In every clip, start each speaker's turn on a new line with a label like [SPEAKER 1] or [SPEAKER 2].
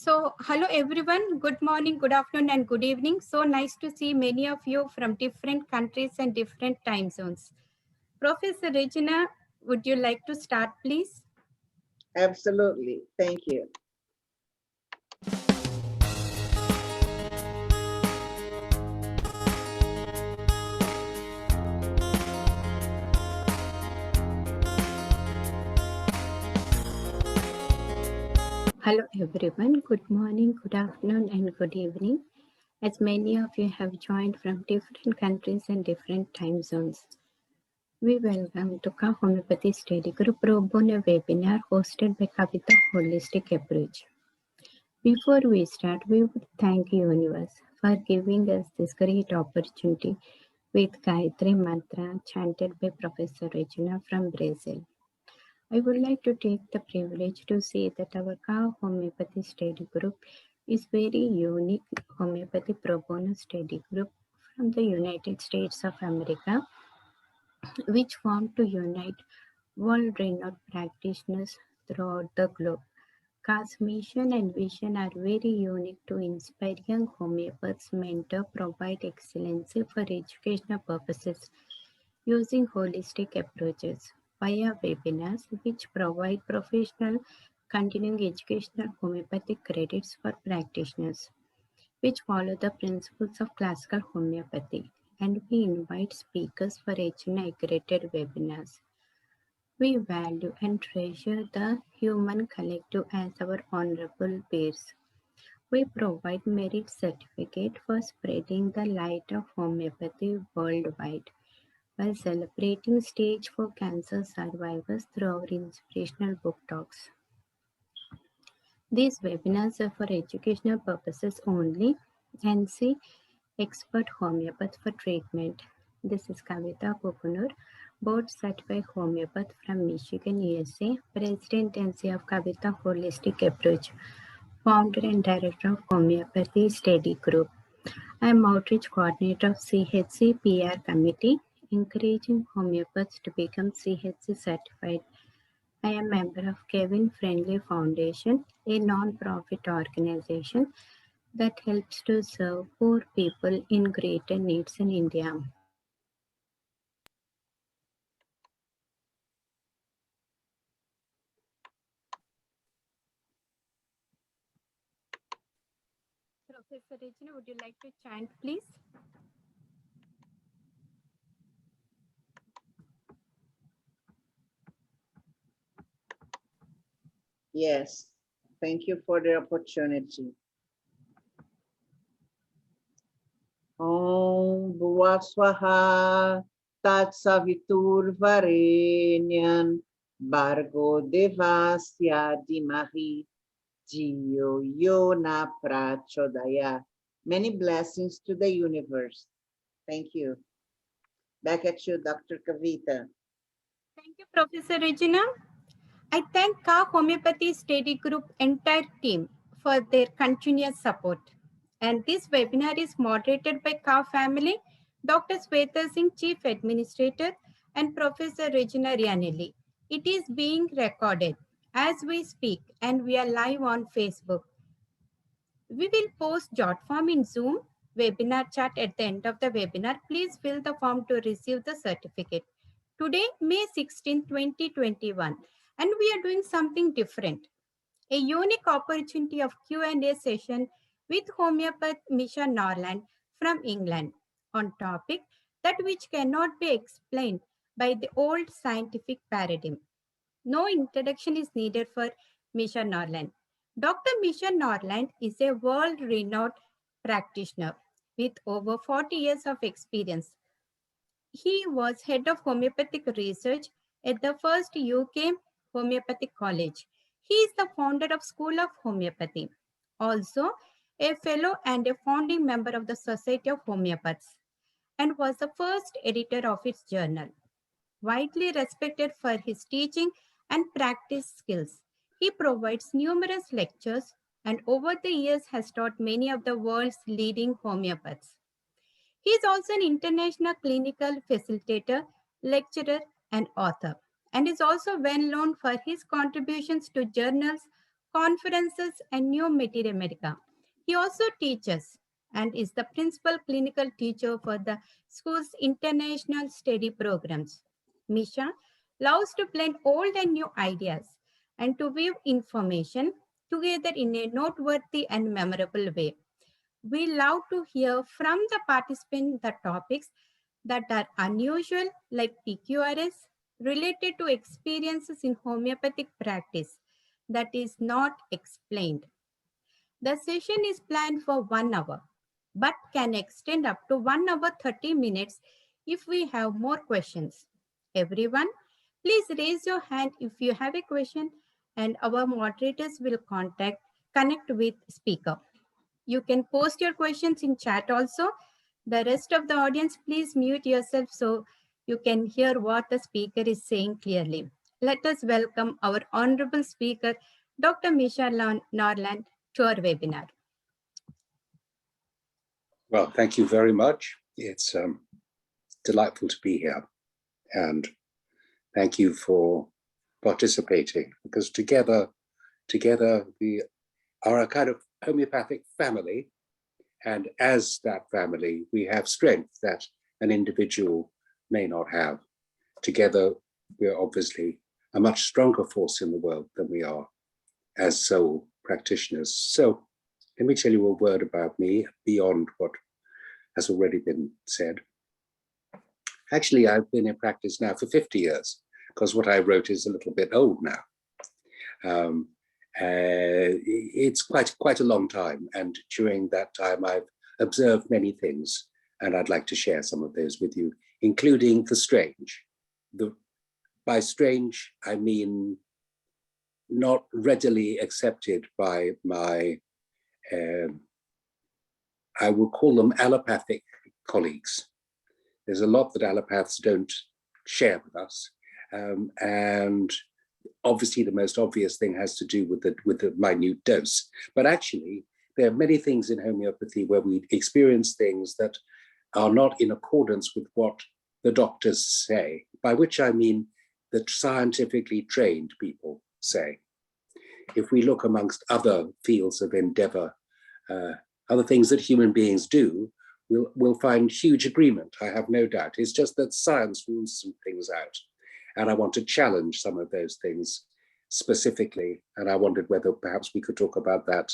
[SPEAKER 1] Hello everyone. Good morning, good afternoon, and good evening. So nice to see many of you from different countries and different time zones. Professor Regina, would you like to start, please?
[SPEAKER 2] Absolutely. Thank you.
[SPEAKER 1] Hello everyone. Good morning, good afternoon, and good evening. As many of you have joined from different countries and different time zones, we welcome to Ka Homeopathy Study Group Pro Bono webinar hosted by Kavita Holistic Approach. Before we start, we would thank Universe for giving us this great opportunity with Gayatri Mantra chanted by Professor Regina from Brazil. I would like to take the privilege to say that our Ka Homeopathy Study Group is very unique homeopathy pro bono study group from the United States of America, which formed to unite world-renowned practitioners throughout the globe. Ka's mission and vision are very unique to inspire young homeopaths, mentor, provide excellence for educational purposes using holistic approaches via webinars, which provide professional continuing educational homeopathic credits for practitioners, which follow the principles of classical homeopathy. And we invite speakers for accredited webinars. We value and treasure the human collective as our honorable peers. We provide merit certificate for spreading the light of homeopathy worldwide while celebrating stage 4 cancer survivors through our inspirational book talks. These webinars are for educational purposes only and see expert homeopath for treatment. This is Kavita Kokunur, board certified homeopath from Michigan, USA, president and CEO of Kavita Holistic Approach, founder and director of Homeopathy Study Group. I am outreach coordinator of CHC PR committee, encouraging homeopaths to become CHC certified. I am member of Kevin Friendly Foundation, a non-profit organization that helps to serve poor people in greater needs in India. Professor Regina, would you like to chant, please?
[SPEAKER 2] Yes. Thank you for the opportunity. Om Bhuvaswaha Tat Savitur Varenyan Bargo Devasya Dimahi Jiyo Yona Prachodaya. Many blessings to the universe. Thank you. Back at you, Dr. Kavita.
[SPEAKER 1] Thank you, Professor Regina. I thank Ka Homeopathy Study Group entire team for their continuous support. And this webinar is moderated by Ka family, Dr. Sweta Singh, Chief Administrator, and Professor Regina Rianelli. It is being recorded as we speak, and we are live on Facebook. We will post jot form in Zoom webinar chat at the end of the webinar. Please fill the form to receive the certificate. Today, May 16, 2021, and we are doing something different. A unique opportunity of Q&A session with Homeopath Misha Norland from England on topic that which cannot be explained by the old scientific paradigm. No introduction is needed for Misha Norland. Dr. Misha Norland is a world-renowned practitioner with over 40 years of experience. He was head of homeopathic research at the first UK Homeopathic College. He is the founder of School of Homeopathy, also a fellow and a founding member of the Society of Homeopaths, and was the first editor of its journal. Widely respected for his teaching and practice skills, he provides numerous lectures and over the years has taught many of the world's leading homeopaths. He is also an international clinical facilitator, lecturer, and author, and is also well known for his contributions to journals conferences, and new material America. He also teaches and is the principal clinical teacher for the school's international study programs. Misha loves to blend old and new ideas and to weave information together in a noteworthy and memorable way. We love to hear from the participants the topics that are unusual, like PQRS, related to experiences in homeopathic practice that is not explained. The session is planned for 1 hour, but can extend up to 1 hour 30 minutes if we have more questions. Everyone, please raise your hand if you have a question, and our moderators will connect with speaker. You can post your questions in chat also. The rest of the audience, please mute yourself so you can hear what the speaker is saying clearly. Let us welcome our honorable speaker, Dr. Misha Norland, to our webinar.
[SPEAKER 3] Well, thank you very much. It's delightful to be here, and thank you for participating, because together we are a kind of homeopathic family, and as that family we have strength that an individual may not have. Together we are obviously a much stronger force in the world than we are as sole practitioners. So let me tell you a word about me beyond what has already been said. Actually, I've been in practice now for 50 years, because what I wrote is a little bit old now. It's quite a long time, and during that time I've observed many things, and I'd like to share some of those with you, including the strange. By strange, I mean not readily accepted by my, I will call them allopathic colleagues. There's a lot that allopaths don't share with us, and obviously the most obvious thing has to do with the minute dose. But actually, there are many things in homeopathy where we experience things that are not in accordance with what the doctors say, by which I mean the scientifically trained people say. If we look amongst other fields of endeavor, other things that human beings do, we'll find huge agreement, I have no doubt. It's just that science rules some things out. And I want to challenge some of those things specifically. And I wondered whether perhaps we could talk about that,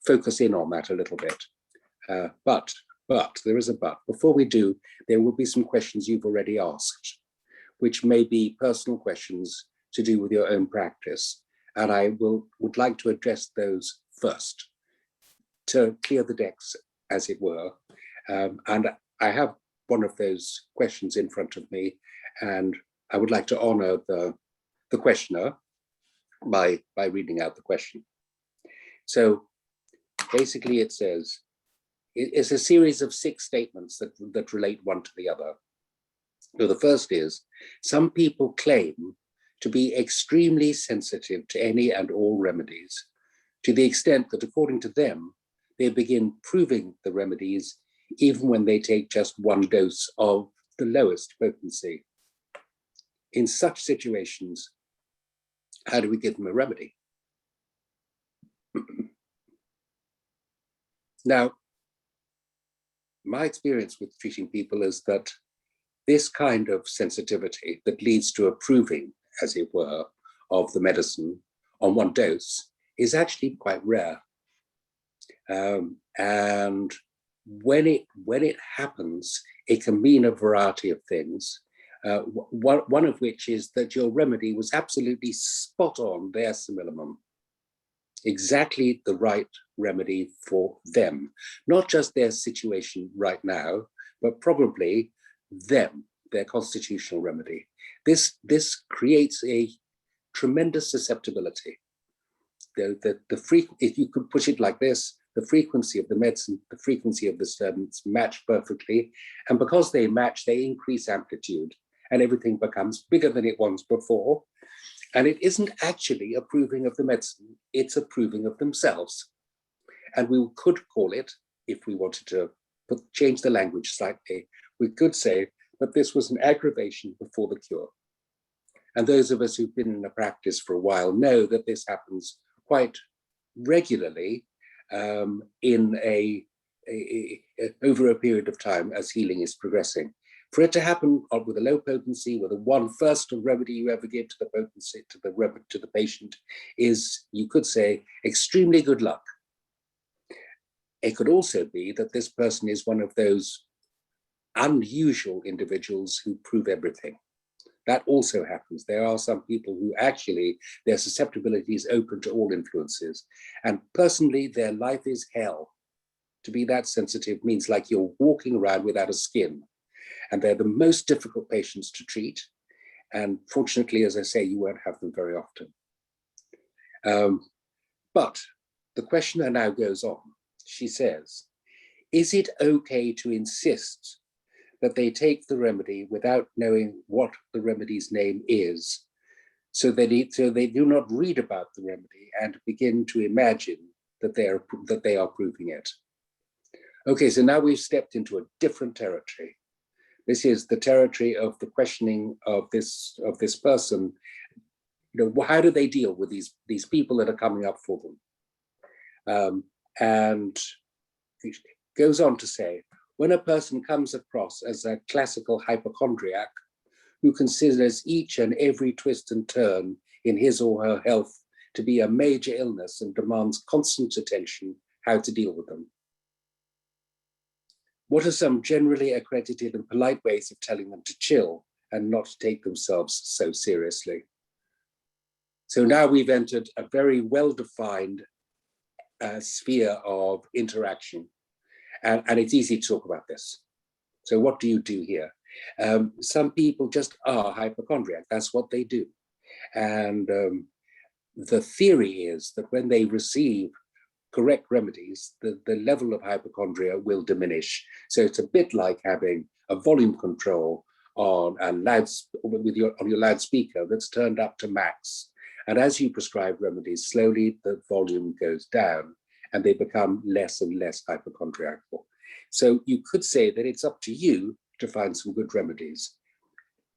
[SPEAKER 3] focus in on that a little bit. But there is a but. Before we do, there will be some questions you've already asked, which may be personal questions to do with your own practice. And I would like to address those first to clear the decks, as it were. And I have one of those questions in front of me, and I would like to honor the questioner by reading out the question. So basically it says, it's a series of 6 statements that relate one to the other. So the first is, some people claim to be extremely sensitive to any and all remedies, to the extent that according to them, they begin proving the remedies even when they take just 1 dose of the lowest potency. In such situations, how do we give them a remedy? Now, my experience with treating people is that this kind of sensitivity that leads to a proving, as it were, of the medicine on 1 dose is actually quite rare. And when it happens, it can mean a variety of things. One of which is that your remedy was absolutely spot on, their simillimum, exactly the right remedy for them, not just their situation right now, but probably them, their constitutional remedy. This creates a tremendous susceptibility. If you could put it like this, the frequency of the medicine, the frequency of the disturbance match perfectly, and because they match, they increase amplitude, and everything becomes bigger than it was before. And it isn't actually approving of the medicine, it's approving of themselves. And we could call it, if we wanted to change the language slightly, we could say that this was an aggravation before the cure. And those of us who've been in a practice for a while know that this happens quite regularly over a period of time as healing is progressing. For it to happen with a low potency, with the one first remedy you ever give to the potency to the patient, is, you could say, extremely good luck. It could also be that this person is one of those unusual individuals who prove everything. That also happens. There are some people who actually, their susceptibility is open to all influences. And personally, their life is hell. To be that sensitive means like you're walking around without a skin. And they're the most difficult patients to treat. And fortunately, as I say, you won't have them very often. But the questioner now goes on. She says, is it okay to insist that they take the remedy without knowing what the remedy's name is, so they do not read about the remedy and begin to imagine that they are proving it? Okay, so now we've stepped into a different territory. This is the territory of the questioning of this person. You know, how do they deal with these people that are coming up for them? And it goes on to say, when a person comes across as a classical hypochondriac who considers each and every twist and turn in his or her health to be a major illness and demands constant attention, how to deal with them? What are some generally accredited and polite ways of telling them to chill and not take themselves so seriously? So now we've entered a very well-defined sphere of interaction, and it's easy to talk about this. So what do you do here? Some people just are hypochondriac. That's what they do. And the theory is that when they receive correct remedies, the level of hypochondria will diminish. So it's a bit like having a volume control on your loudspeaker that's turned up to max. And as you prescribe remedies, slowly the volume goes down and they become less and less hypochondriacal. So you could say that it's up to you to find some good remedies.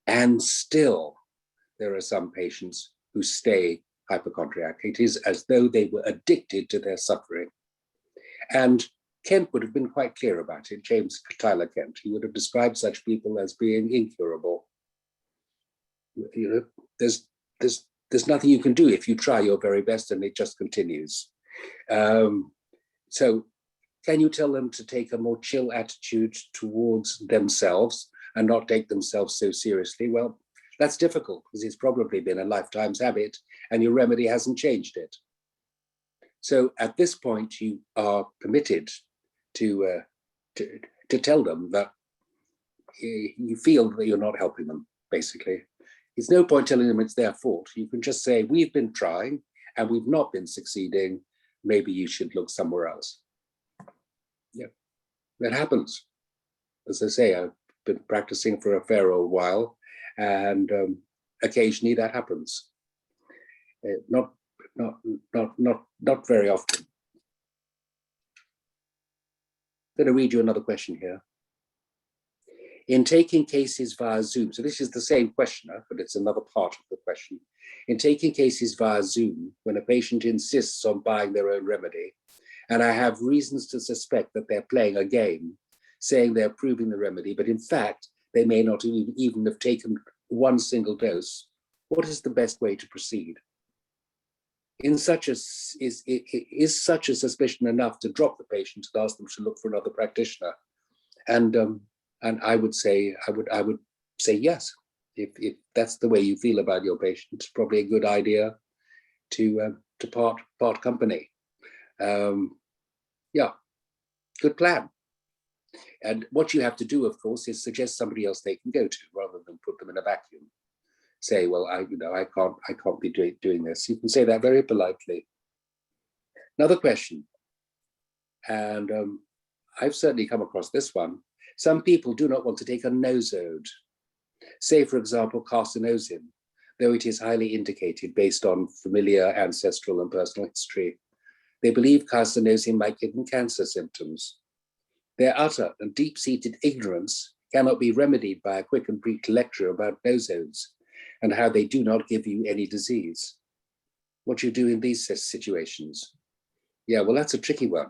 [SPEAKER 3] And still, there are some patients who stay hypochondriac. It is as though they were addicted to their suffering. And Kent would have been quite clear about it, James Tyler Kent. He would have described such people as being incurable. You know, there's nothing you can do if you try your very best and it just continues. So can you tell them to take a more chill attitude towards themselves and not take themselves so seriously? Well, that's difficult because it's probably been a lifetime's habit and your remedy hasn't changed it. So at this point, you are permitted to tell them that you feel that you're not helping them, basically. It's no point telling them it's their fault. You can just say, we've been trying and we've not been succeeding. Maybe you should look somewhere else. Yeah, that happens. As I say, I've been practicing for a fair old while, and occasionally that happens. Not very often. I'm going to read you another question here. In taking cases via Zoom, so this is the same questioner, but it's another part of the question. In taking cases via Zoom, when a patient insists on buying their own remedy, and I have reasons to suspect that they're playing a game, saying they're proving the remedy, but in fact, they may not even have taken one single dose, what is the best way to proceed? Is such a suspicion enough to drop the patient and ask them to look for another practitioner? And I would say yes. If that's the way you feel about your patient, it's probably a good idea to part company. Yeah, good plan. And what you have to do, of course, is suggest somebody else they can go to rather than put them in a vacuum. Say, well, I can't be doing this. You can say that very politely. Another question, and I've certainly come across this one. Some people do not want to take a nosode. Say, for example, carcinosin, though it is highly indicated based on familiar, ancestral, and personal history. They believe carcinosin might give them cancer symptoms. Their utter and deep-seated ignorance cannot be remedied by a quick and brief lecture about nosodes. and how they do not give you any disease. What you do in these situations? Yeah, well, that's a tricky one.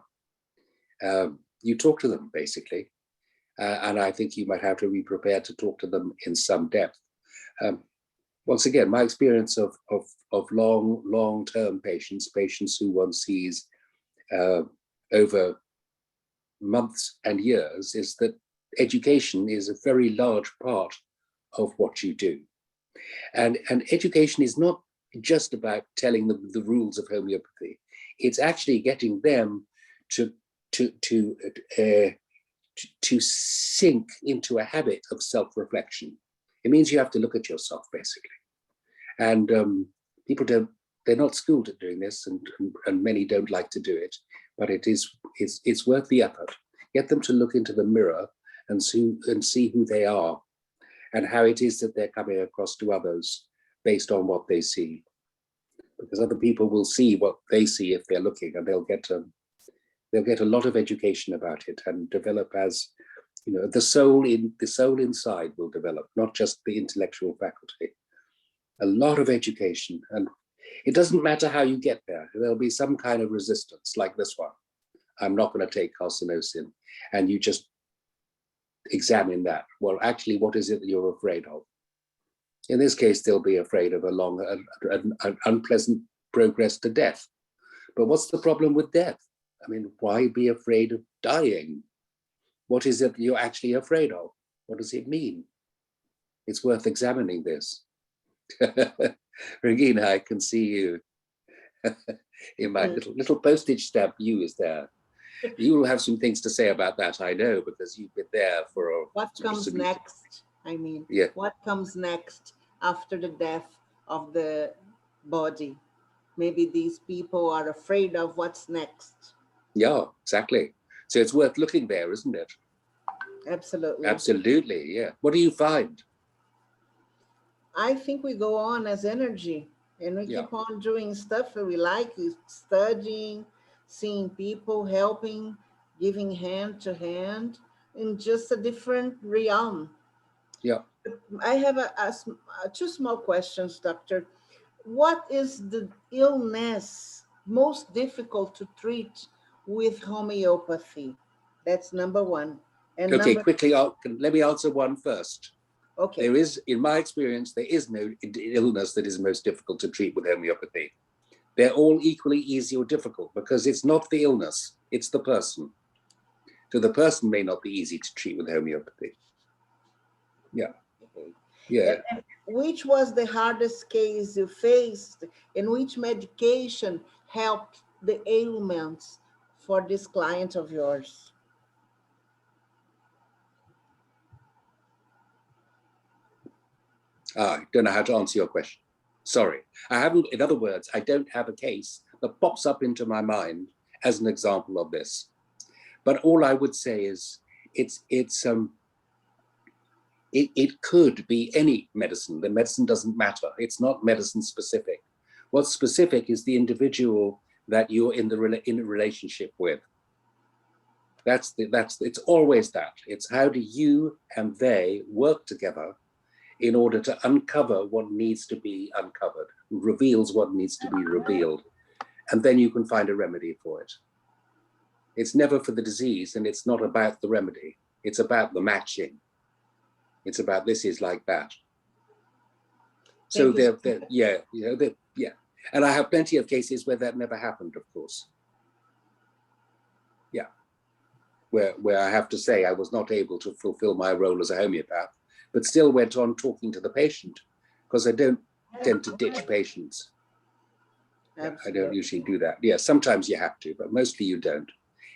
[SPEAKER 3] You talk to them, basically. And I think you might have to be prepared to talk to them in some depth. Once again, my experience of long-term patients who one sees over months and years, is that education is a very large part of what you do. And education is not just about telling them the rules of homeopathy. It's actually getting them to sink into a habit of self-reflection. It means you have to look at yourself, basically. And people they're not schooled at doing this, and many don't like to do it, but it's worth the effort. Get them to look into the mirror and see who they are and how it is that they're coming across to others based on what they see. Because other people will see what they see if they're looking, and they'll get a lot of education about it and develop as, you know, the soul inside will develop, not just the intellectual faculty. A lot of education, and it doesn't matter how you get there. There'll be some kind of resistance, like this one. I'm not going to take carcinosin, and you just examine that. Well, actually, what is it that you're afraid of? In this case, they'll be afraid of an unpleasant progress to death. But what's the problem with death? I mean, why be afraid of dying? What is it you're actually afraid of? What does it mean? It's worth examining this. Regina, I can see you in my little postage stamp view is there. You will have some things to say about that, I know, because you've been there for a...
[SPEAKER 2] What comes next? I mean,
[SPEAKER 3] yeah.
[SPEAKER 2] What comes next after the death of the body? Maybe these people are afraid of what's next.
[SPEAKER 3] Yeah, exactly. So it's worth looking there, isn't it?
[SPEAKER 2] Absolutely.
[SPEAKER 3] Absolutely, yeah. What do you find?
[SPEAKER 2] I think we go on as energy, and we keep on doing stuff that we like, studying, seeing people, helping, giving hand to hand in just a different realm.
[SPEAKER 3] Yeah.
[SPEAKER 2] I have two small questions, Doctor. What is the illness most difficult to treat with homeopathy? That's number one. And
[SPEAKER 3] okay, quickly, let me answer one first.
[SPEAKER 2] Okay.
[SPEAKER 3] There is, in my experience, there is no illness that is most difficult to treat with homeopathy. They're all equally easy or difficult because it's not the illness, it's the person. So the person may not be easy to treat with homeopathy. Yeah. Yeah.
[SPEAKER 2] And which was the hardest case you faced, and which medication helped the ailments for this client of yours?
[SPEAKER 3] I don't know how to answer your question. Sorry. I haven't, in other words, I don't have a case that pops up into my mind as an example of this. But all I would say is it could be any medicine. The medicine doesn't matter. It's not medicine specific. What's specific is the individual that you're in a relationship with. It's always that. It's how do you and they work together in order to uncover what needs to be uncovered, reveals what needs to be revealed, and then you can find a remedy for it. It's never for the disease, and it's not about the remedy. It's about the matching. It's about this is like that. So yeah. And I have plenty of cases where that never happened, of course. Yeah, where I have to say I was not able to fulfill my role as a homeopath, but still went on talking to the patient, because I don't tend to ditch patients. I don't usually do that. Yeah, sometimes you have to, but mostly you don't.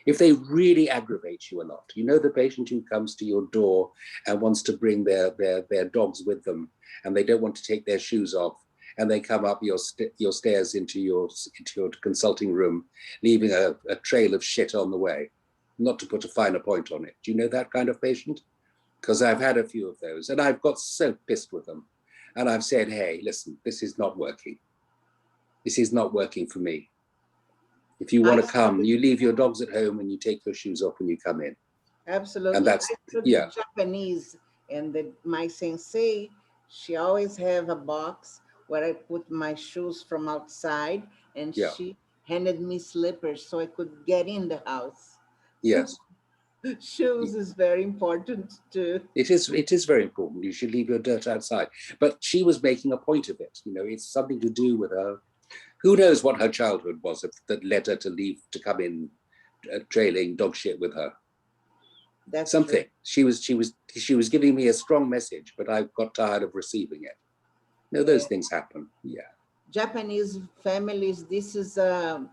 [SPEAKER 3] If they really aggravate you a lot, you know, the patient who comes to your door and wants to bring their dogs with them, and they don't want to take their shoes off, and they come up your stairs into your consulting room, leaving a trail of shit on the way, not to put a finer point on it. Do you know that kind of patient? Because I've had a few of those, and I've got so pissed with them. And I've said, hey, listen, this is not working. This is not working for me. If you want to come, you leave your dogs at home and you take your shoes off when you come in.
[SPEAKER 2] Absolutely.
[SPEAKER 3] And that's,
[SPEAKER 2] Japanese, and my sensei She always have a box where I put my shoes from outside, and
[SPEAKER 3] Yeah.
[SPEAKER 2] she handed me slippers so I could get in the house. So
[SPEAKER 3] Yes.
[SPEAKER 2] shoes is very important too.
[SPEAKER 3] It is very important. You should leave your dirt outside. But she was making a point of it. You know, it's something to do with her. Who knows what her childhood was that led her to leave, to come in trailing dog shit with her.
[SPEAKER 2] That's
[SPEAKER 3] Something.
[SPEAKER 2] true.
[SPEAKER 3] She was giving me a strong message, but I got tired of receiving it. No, those
[SPEAKER 2] Yeah.
[SPEAKER 3] things happen. Yeah.
[SPEAKER 2] Japanese families, this is a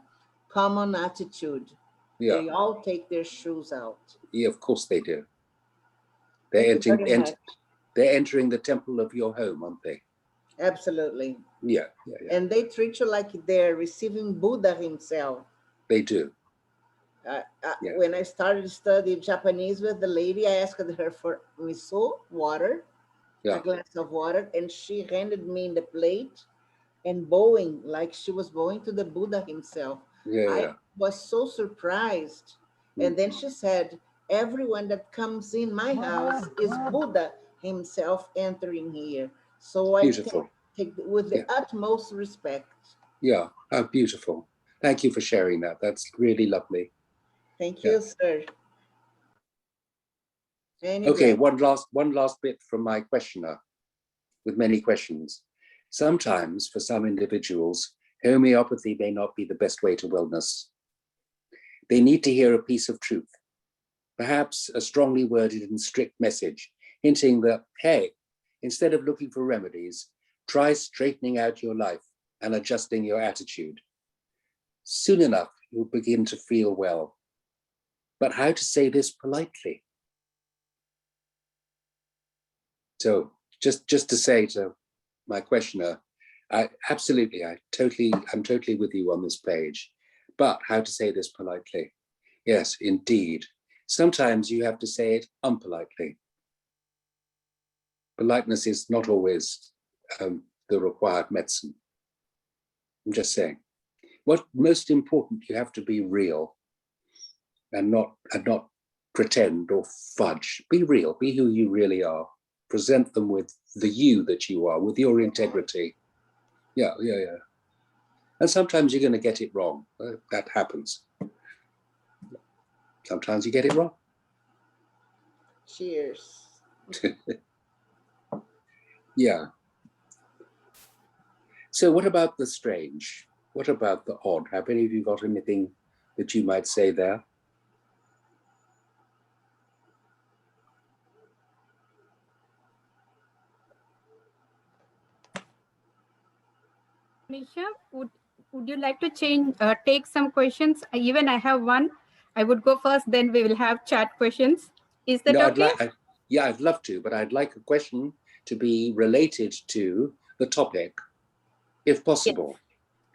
[SPEAKER 2] common attitude.
[SPEAKER 3] Yeah.
[SPEAKER 2] They all take their shoes out.
[SPEAKER 3] Yeah, of course they do.
[SPEAKER 2] Thank you very much.
[SPEAKER 3] They're entering the temple of your home, aren't they?
[SPEAKER 2] Absolutely.
[SPEAKER 3] Yeah.
[SPEAKER 2] And they treat you like they're receiving Buddha himself.
[SPEAKER 3] They do. Yeah.
[SPEAKER 2] When I started studying Japanese with the lady, I asked her for miso, water,
[SPEAKER 3] Yeah.
[SPEAKER 2] a glass of water, and she handed me the plate and bowing like she was bowing to the Buddha himself. I was so surprised. And then she said, everyone that comes in my house is Buddha himself entering here. So I take with the utmost respect.
[SPEAKER 3] Yeah, how beautiful. Thank you for sharing that. That's really lovely.
[SPEAKER 2] Thank you, sir.
[SPEAKER 3] Okay, one last bit from my questioner with many questions. Sometimes for some individuals, homeopathy may not be the best way to wellness. They need to hear a piece of truth, perhaps a strongly worded and strict message, hinting that, hey, instead of looking for remedies, try straightening out your life and adjusting your attitude. Soon enough, you'll begin to feel well. But how to say this politely? So just to say to my questioner, I'm totally with you on this page, but how to say this politely? Yes, indeed. Sometimes you have to say it unpolitely. Politeness is not always the required medicine. I'm just saying. What's most important, you have to be real and not pretend or fudge. Be real, be who you really are. Present them with the you that you are, with your integrity. Yeah. And sometimes you're going to get it wrong. That happens. Sometimes you get it wrong.
[SPEAKER 2] Cheers.
[SPEAKER 3] Yeah. So what about the strange? What about the odd? Have any of you got anything that you might say there?
[SPEAKER 1] Misha, would you like to take some questions? Even I have one. I would go first, then we will have chat questions. Is that okay?
[SPEAKER 3] I'd love to, but I'd like a question to be related to the topic, if possible.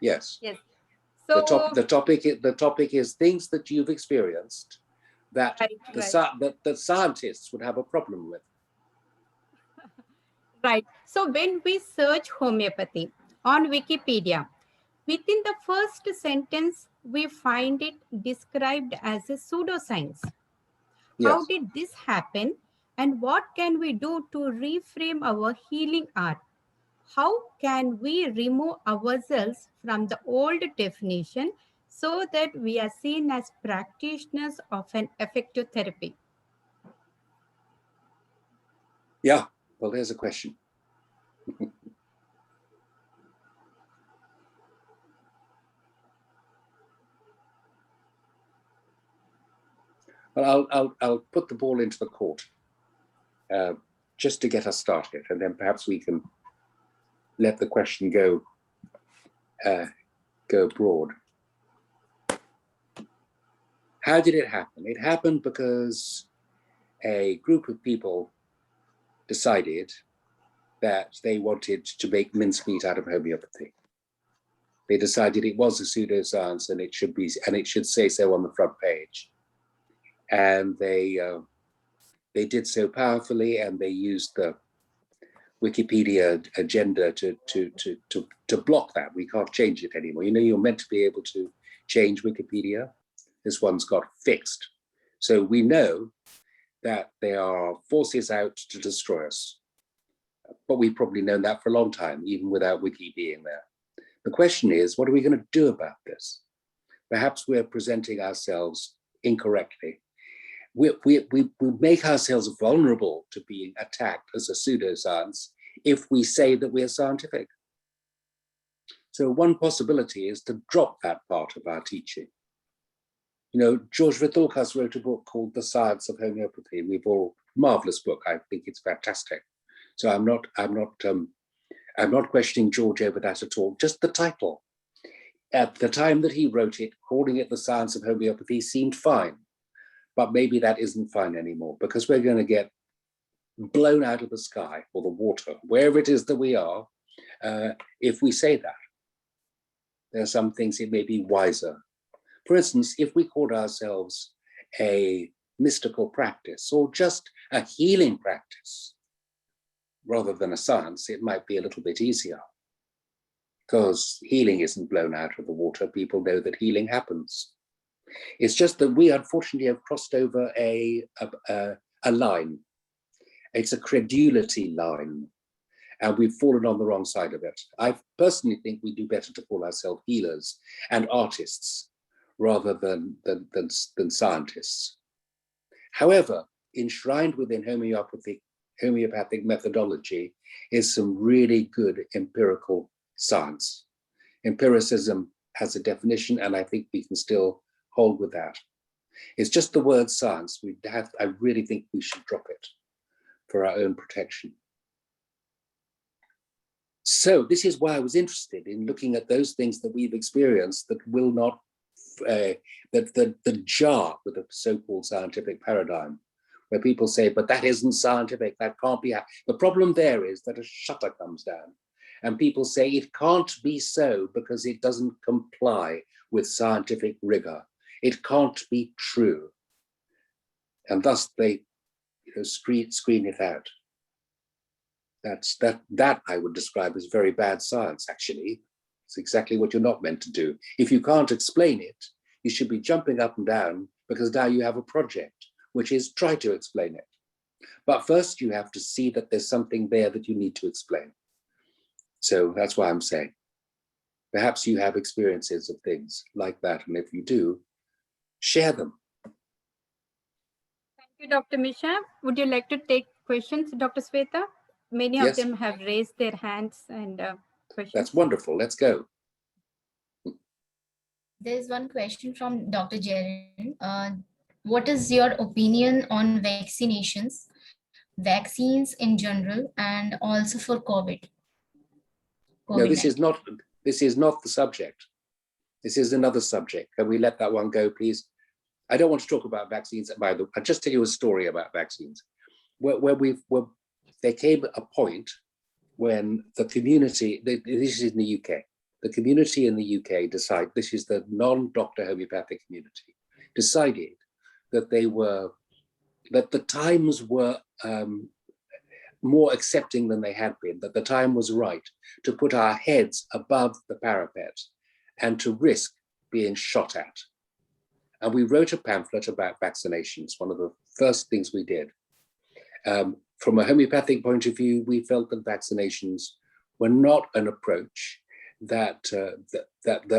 [SPEAKER 3] Yes. So the topic is things that you've experienced that that scientists would have a problem with.
[SPEAKER 1] Right. So when we search homeopathy on Wikipedia, within the first sentence, we find it described as a pseudoscience.
[SPEAKER 3] Yes.
[SPEAKER 1] How did this happen? And what can we do to reframe our healing art? How can we remove ourselves from the old definition so that we are seen as practitioners of an effective therapy?
[SPEAKER 3] Yeah, well, there's a question. Well, I'll put the ball into the court just to get us started, and then perhaps we can let the question go broad. How did it happen? It happened because a group of people decided that they wanted to make mincemeat out of homeopathy. They decided it was a pseudoscience and it should say so on the front page. And they did so powerfully, and they used the Wikipedia agenda to block that. We can't change it anymore. You know, you're meant to be able to change Wikipedia. This one's got fixed. So we know that there are forces out to destroy us. but we've probably known that for a long time, even without Wiki being there. The question is, what are we going to do about this? Perhaps we're presenting ourselves incorrectly. We make ourselves vulnerable to being attacked as a pseudoscience if we say that we're scientific. So one possibility is to drop that part of our teaching. You know, George Vithoulkas wrote a book called The Science of Homeopathy. Marvelous book. I think it's fantastic. So I'm not questioning George over that at all. Just the title. At the time that he wrote it, calling it The Science of Homeopathy seemed fine. But maybe that isn't fine anymore, because we're going to get blown out of the sky or the water, wherever it is that we are, if we say that. There are some things it may be wiser. For instance, if we called ourselves a mystical practice or just a healing practice, rather than a science, it might be a little bit easier. Because healing isn't blown out of the water. People know that healing happens. It's just that we unfortunately have crossed over a line. It's a credulity line, and we've fallen on the wrong side of it. I personally think we do better to call ourselves healers and artists rather than scientists. However, enshrined within homeopathic methodology is some really good empirical science. Empiricism has a definition, and I think we can still hold with that. It's just the word science. I really think we should drop it for our own protection. So this is why I was interested in looking at those things that we've experienced that will not, that jar with the so-called scientific paradigm, where people say, but that isn't scientific, that can't be. The problem there is that a shutter comes down and people say it can't be so because it doesn't comply with scientific rigor. It can't be true. And thus they screen it out. That I would describe as very bad science, actually. It's exactly what you're not meant to do. If you can't explain it, you should be jumping up and down because now you have a project, which is try to explain it. But first you have to see that there's something there that you need to explain. So that's why I'm saying, perhaps you have experiences of things like that. And if you do, share them.
[SPEAKER 1] Thank you, Dr. Misha. Would you like to take questions, Dr. Sweta? Many of them have raised their hands and questions.
[SPEAKER 3] That's wonderful. Let's go.
[SPEAKER 4] There's one question from Dr. Jaren. What is your opinion on vaccinations, vaccines in general, and also for COVID?
[SPEAKER 3] No, this is not the subject. This is another subject. Can we let that one go, please? I don't want to talk about vaccines. I'll just tell you a story about vaccines. There came a point when the community, this is in the UK, the community in the UK decided, this is the non-doctor homeopathic community, decided that that the times were more accepting than they had been, that the time was right to put our heads above the parapet and to risk being shot at. And we wrote a pamphlet about vaccinations, one of the first things we did. From a homeopathic point of view, we felt that vaccinations were not an approach that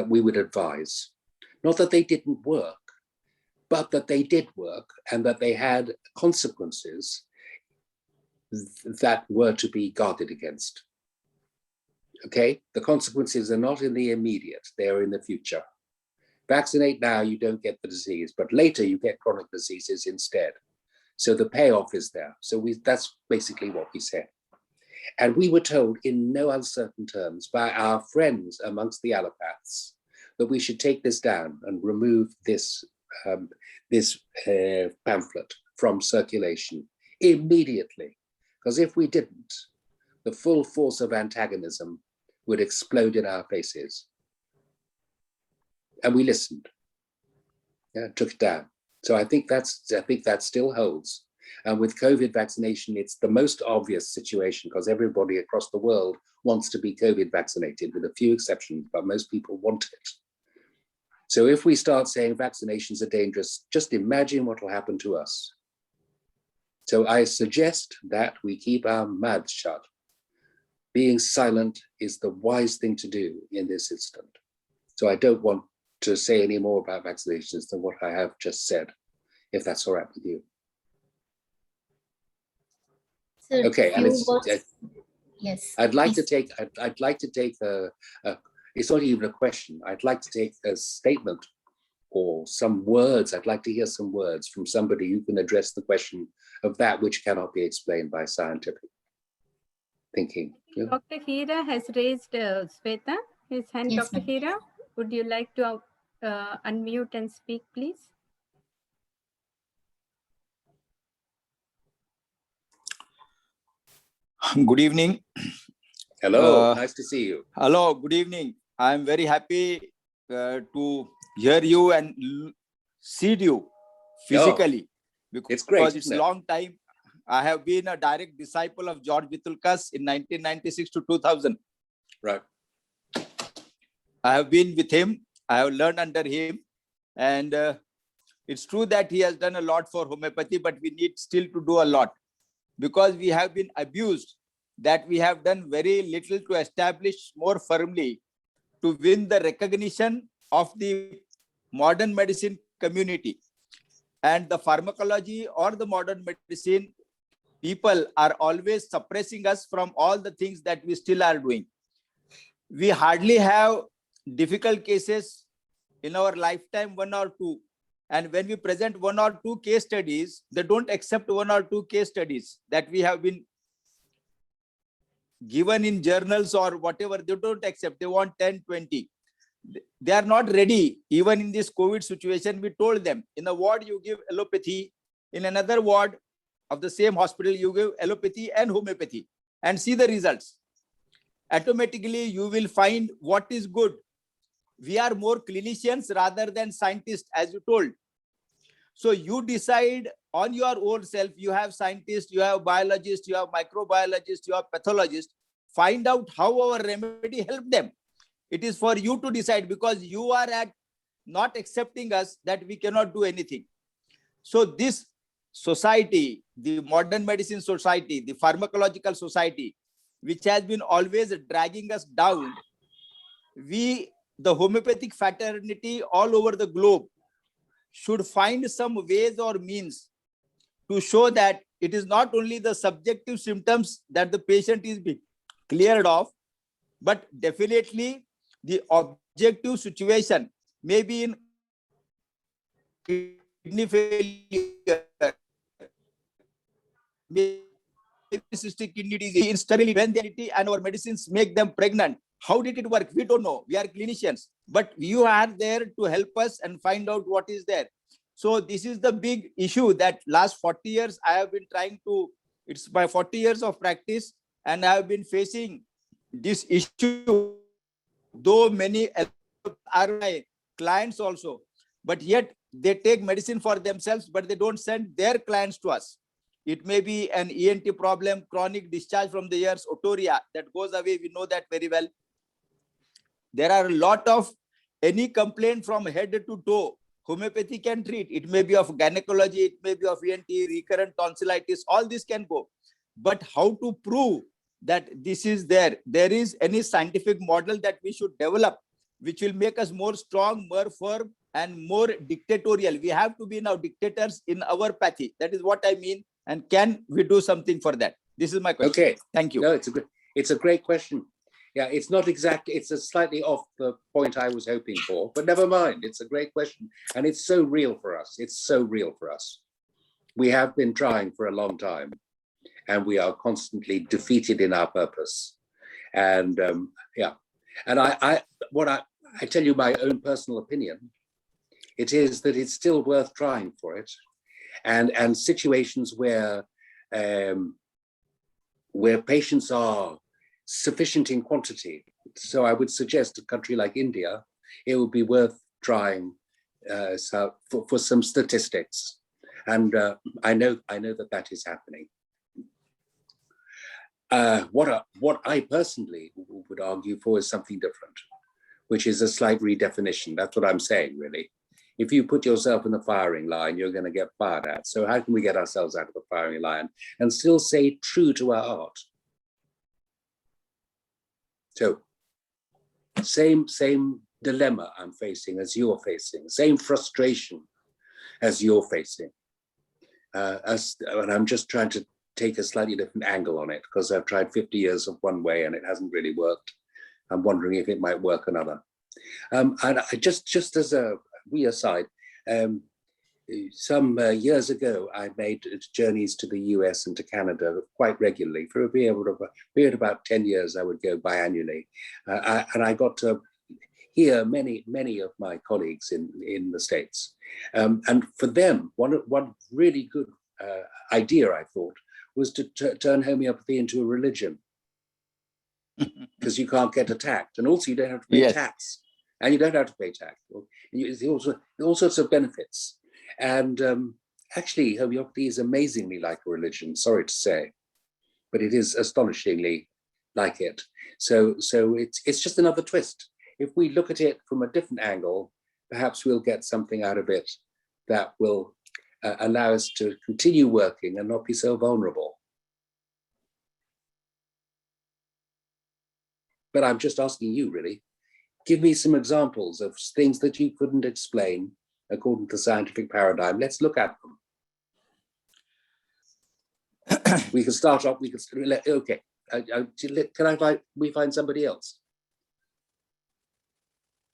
[SPEAKER 3] we would advise. Not that they didn't work, but that they did work and that they had consequences that were to be guarded against. Okay, the consequences are not in the immediate, they are in the future. Vaccinate now, you don't get the disease, but later you get chronic diseases instead. So the payoff is there. So that's basically what we said. And we were told in no uncertain terms by our friends amongst the allopaths that we should take this down and remove this pamphlet from circulation immediately. Because if we didn't, the full force of antagonism would explode in our faces. And we listened, took it down. So I think that still holds. And with COVID vaccination, it's the most obvious situation because everybody across the world wants to be COVID vaccinated with a few exceptions, but most people want it. So if we start saying vaccinations are dangerous, just imagine what will happen to us. So I suggest that we keep our mouths shut being silent is the wise thing to do in this instant. So I don't want to say any more about vaccinations than what I have just said, if that's all right with you.
[SPEAKER 4] So
[SPEAKER 3] Okay, and it's,
[SPEAKER 4] yes.
[SPEAKER 3] I'd like to
[SPEAKER 4] please.
[SPEAKER 3] take, I'd like to take it's not even a question. I'd like to take a statement or some words. I'd like to hear some words from somebody who can address the question of that which cannot be explained by scientific thinking. Yeah.
[SPEAKER 1] Dr. Hira has raised Sweta, his hand.
[SPEAKER 4] Yes,
[SPEAKER 1] Dr.
[SPEAKER 4] ma'am.
[SPEAKER 1] Hira, would you like to unmute and speak, please?
[SPEAKER 5] Good evening.
[SPEAKER 3] Hello, nice to see you.
[SPEAKER 5] Hello, good evening. I am very happy to hear you and see you physically. Because
[SPEAKER 3] it's great,
[SPEAKER 5] it's a long time. I have been a direct disciple of George Vitulkas in 1996 to 2000.
[SPEAKER 3] Right.
[SPEAKER 5] I have been with him. I have learned under him. And it's true that he has done a lot for homeopathy, but we need still to do a lot. Because we have been abused, that we have done very little to establish more firmly, to win the recognition of the modern medicine community. And the pharmacology or the modern medicine people are always suppressing us from all the things that we still are doing. We hardly have difficult cases in our lifetime, 1 or 2. And when we present 1 or 2 case studies, they don't accept 1 or 2 case studies that we have been given in journals or whatever. They don't accept. They want 10, 20. They are not ready. Even in this COVID situation, we told them, in a ward, you give allopathy. In another ward of the same hospital, you give allopathy and homeopathy and see the results. Automatically, you will find what is good. We are more clinicians rather than scientists, as you told. So you decide on your own self. You have scientists, you have biologists, you have microbiologists, you have pathologists. Find out how our remedy help them. It is for you to decide, because you are at not accepting us that we cannot do anything. So this society, the modern medicine society, the pharmacological society, which has been always dragging us down, the homeopathic fraternity all over the globe should find some ways or means to show that it is not only the subjective symptoms that the patient is being cleared of, but definitely the objective situation, maybe in kidney failure, maybe cystic kidney disease, in sterility, when they and our medicines make them pregnant. How did it work? We don't know. We are clinicians, but you are there to help us and find out what is there. So this is the big issue that last 40 years I have been trying to, it's my 40 years of practice, and I have been facing this issue, though many are my clients also, but yet they take medicine for themselves, but they don't send their clients to us. It may be an ENT problem, chronic discharge from the ears, otorrhea, that goes away. We know that very well. There are a lot of, any complaint from head to toe, homeopathy can treat. It may be of gynecology, it may be of ENT, recurrent tonsillitis, all this can go. But how to prove that this is there? There is any scientific model that we should develop, which will make us more strong, more firm, and more dictatorial. We have to be now dictators in our pathy. That is what I mean. And can we do something for that? This is my question.
[SPEAKER 3] Okay.
[SPEAKER 5] Thank you.
[SPEAKER 3] No, it's a great question. Yeah, it's not exactly, it's a slightly off the point I was hoping for, but never mind. It's a great question. And it's so real for us. It's so real for us. We have been trying for a long time, and we are constantly defeated in our purpose. And yeah, and I tell you my own personal opinion, it is that it's still worth trying for it. And situations where patients are sufficient in quantity. So I would suggest a country like India, it would be worth trying for some statistics. And I know that is happening. What I personally would argue for is something different, which is a slight redefinition. That's what I'm saying, really. If you put yourself in the firing line, you're going to get fired at. So how can we get ourselves out of the firing line and still stay true to our art? So same dilemma I'm facing as you're facing, same frustration as you're facing. And I'm just trying to take a slightly different angle on it because I've tried 50 years of one way and it hasn't really worked. I'm wondering if it might work another. And I just as a wee aside, some years ago, I made journeys to the US and to Canada quite regularly. For a period of about 10 years, I would go biannually. And I got to hear many of my colleagues in the States. And for them, one really good idea, I thought, was to turn homeopathy into a religion. Because you can't get attacked. And also you don't have to pay tax. And you don't have to pay tax. Also, all sorts of benefits. And actually, homeopathy is amazingly like a religion, sorry to say, but it is astonishingly like it. So it's just another twist. If we look at it from a different angle, perhaps we'll get something out of it that will allow us to continue working and not be so vulnerable. But I'm just asking you, really, give me some examples of things that you couldn't explain according to the scientific paradigm. Let's look at them. We can start off, okay. Can we find somebody else?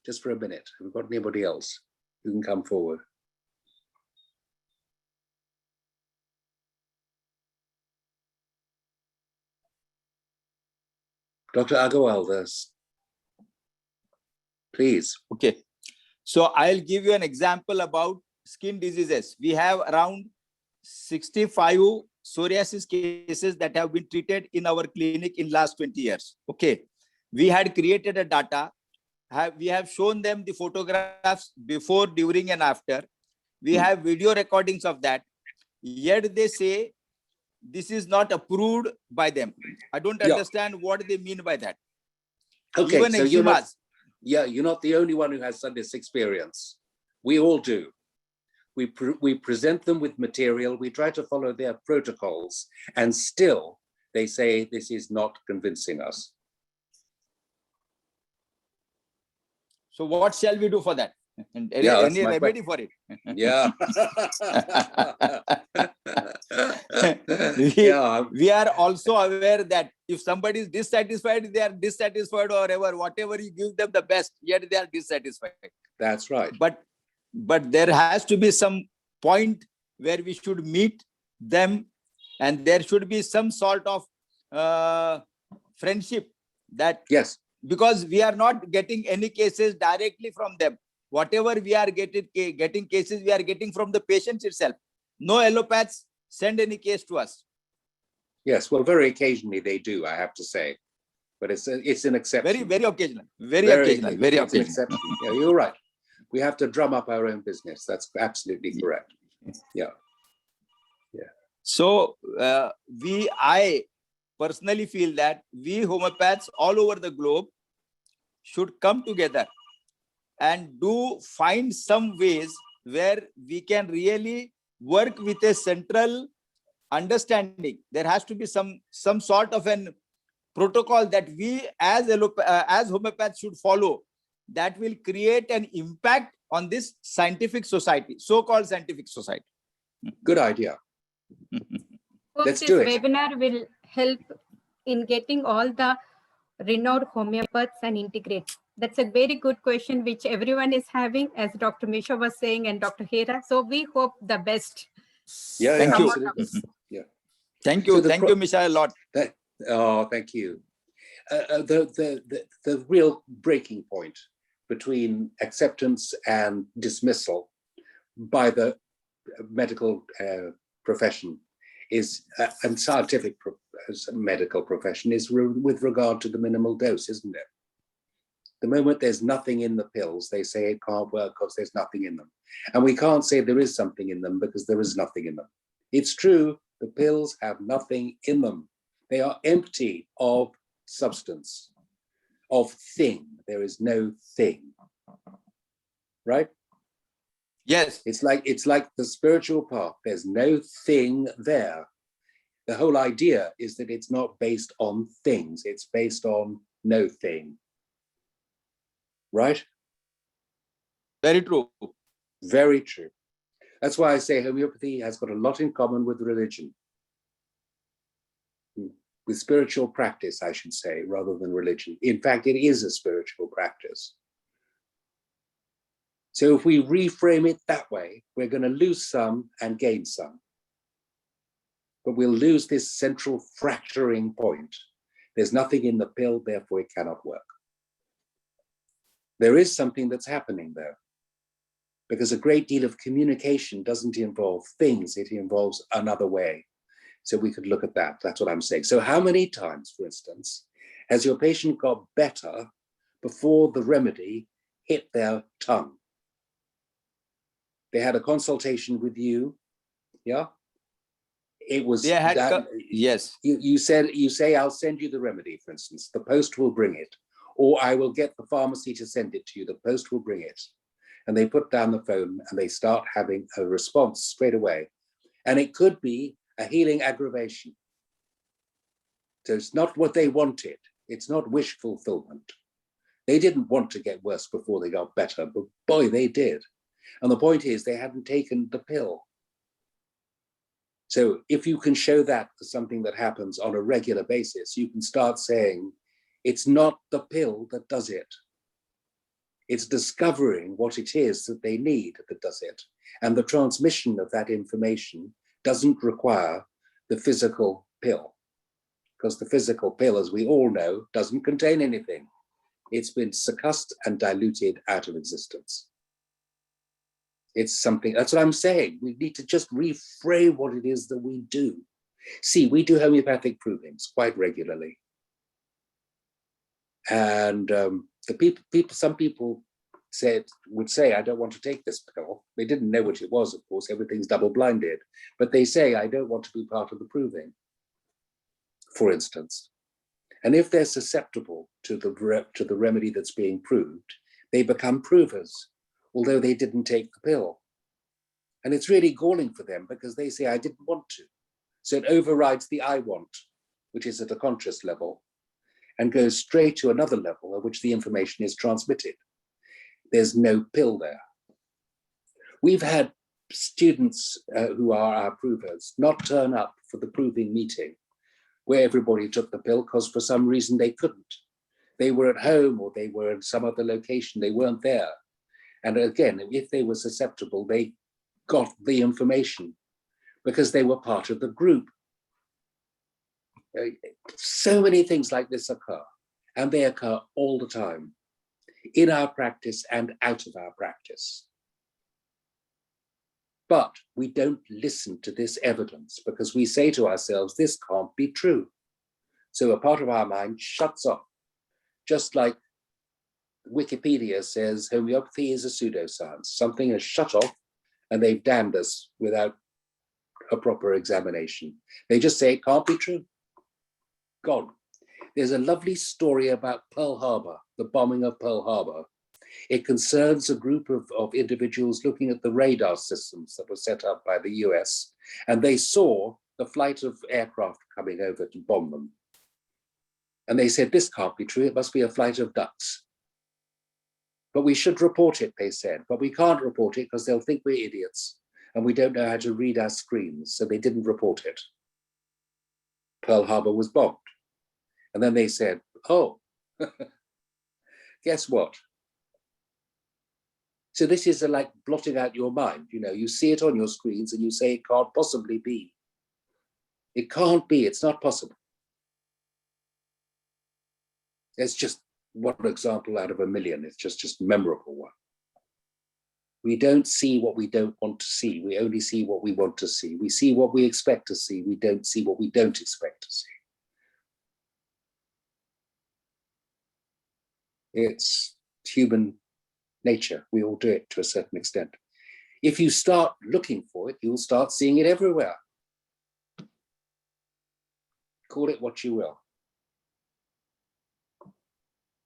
[SPEAKER 3] Just for a minute. Have we got anybody else who can come forward? Dr. Agarwal, please.
[SPEAKER 5] Okay. So I'll give you an example about skin diseases. We have around 65 psoriasis cases that have been treated in our clinic in last 20 years. Okay. We had created a data. We have shown them the photographs before, during, and after. We have video recordings of that. Yet they say this is not approved by them. I don't understand what they mean by that.
[SPEAKER 3] Okay,
[SPEAKER 5] even
[SPEAKER 3] so
[SPEAKER 5] eczemas.
[SPEAKER 3] You're not the only one who has this experience. We all do. We present them with material, we try to follow their protocols, and still they say this is not convincing us.
[SPEAKER 5] So what shall we do for that?
[SPEAKER 3] Any
[SPEAKER 5] remedy for it?
[SPEAKER 3] Yeah.
[SPEAKER 5] We are also aware that if somebody is dissatisfied, they are dissatisfied, or whatever you give them the best, yet they are dissatisfied.
[SPEAKER 3] That's right.
[SPEAKER 5] But there has to be some point where we should meet them, and there should be some sort of friendship that,
[SPEAKER 3] yes,
[SPEAKER 5] because we are not getting any cases directly from them. Whatever we are getting cases, we are getting from the patients itself. No allopaths send any case to us.
[SPEAKER 3] Yes, well, very occasionally they do, I have to say, but it's an exception.
[SPEAKER 5] Very occasional. Very occasional.
[SPEAKER 3] It's an exception. Yeah, you're right. We have to drum up our own business. That's absolutely correct. Yeah.
[SPEAKER 5] So I personally feel that we homeopaths all over the globe should come together and find some ways where we can really work with a central understanding. There has to be some sort of an protocol that we as homeopaths should follow, that will create an impact on this scientific society, so-called scientific society.
[SPEAKER 3] Good idea. Let's
[SPEAKER 1] this
[SPEAKER 3] do it.
[SPEAKER 1] Webinar will help in getting all the renowned homeopaths and integrate. That's a very good question which everyone is having, as Dr. Misha was saying and Dr. Hera. So we hope the best.
[SPEAKER 3] Yeah,
[SPEAKER 5] Thank you.
[SPEAKER 3] Absolutely. Yeah.
[SPEAKER 5] Thank you. Thank you, Misha, a lot.
[SPEAKER 3] Thank you. The real breaking point between acceptance and dismissal by the medical profession is, and scientific medical profession, is with regard to the minimal dose, isn't it? The moment there's nothing in the pills, they say it can't work because there's nothing in them. And we can't say there is something in them because there is nothing in them. It's true, the pills have nothing in them. They are empty of substance, of thing. There is no thing, right?
[SPEAKER 5] Yes.
[SPEAKER 3] It's like the spiritual path. There's no thing there. The whole idea is that it's not based on things. It's based on no thing. Right?
[SPEAKER 5] Very true.
[SPEAKER 3] Very true. That's why I say homeopathy has got a lot in common with religion. With spiritual practice, I should say, rather than religion. In fact, it is a spiritual practice. So if we reframe it that way, we're going to lose some and gain some. But we'll lose this central fracturing point. There's nothing in the pill, therefore it cannot work. There is something that's happening though, because a great deal of communication doesn't involve things, it involves another way. So we could look at that, that's what I'm saying. So how many times, for instance, has your patient got better before the remedy hit their tongue? They had a consultation with you, yeah? It was
[SPEAKER 5] They had
[SPEAKER 3] that,
[SPEAKER 5] yes.
[SPEAKER 3] You say, I'll send you the remedy, for instance, the post will bring it, or I will get the pharmacy to send it to you, the post will bring it. And they put down the phone and they start having a response straight away. And it could be a healing aggravation. So it's not what they wanted. It's not wish fulfillment. They didn't want to get worse before they got better, but boy, they did. And the point is they hadn't taken the pill. So if you can show that as something that happens on a regular basis, you can start saying, it's not the pill that does it. It's discovering what it is that they need that does it. And the transmission of that information doesn't require the physical pill, because the physical pill, as we all know, doesn't contain anything. It's been succussed and diluted out of existence. It's something, that's what I'm saying. We need to just reframe what it is that we do. See, we do homeopathic provings quite regularly. And some people would say, I don't want to take this pill. They didn't know what it was, of course, everything's double blinded. But they say, I don't want to be part of the proving, for instance. And if they're susceptible to the remedy that's being proved, they become provers, although they didn't take the pill. And it's really galling for them because they say, I didn't want to. So it overrides the I want, which is at a conscious level, and goes straight to another level at which the information is transmitted. There's no pill there. We've had students who are our provers not turn up for the proving meeting where everybody took the pill because for some reason they couldn't. They were at home or they were in some other location, they weren't there. And again, if they were susceptible, they got the information because they were part of the group. So many things like this occur, and they occur all the time, in our practice and out of our practice. But we don't listen to this evidence because we say to ourselves, this can't be true. So a part of our mind shuts off, just like Wikipedia says homeopathy is a pseudoscience. Something is shut off and they've damned us without a proper examination. They just say it can't be true. Gone. There's a lovely story about Pearl Harbor, the bombing of Pearl Harbor. It concerns a group of individuals looking at the radar systems that were set up by the US, and they saw the flight of aircraft coming over to bomb them. And they said, this can't be true, it must be a flight of ducks. But we should report it, they said, but we can't report it because they'll think we're idiots and we don't know how to read our screens, so they didn't report it. Pearl Harbor was bombed. And then they said, oh, guess what? So this is like blotting out your mind. You know, you see it on your screens and you say it can't possibly be. It can't be, it's not possible. It's just one example out of a million. It's just a memorable one. We don't see what we don't want to see. We only see what we want to see. We see what we expect to see. We don't see what we don't expect to see. It's human nature. We all do it to a certain extent. If you start looking for it, you'll start seeing it everywhere. Call it what you will.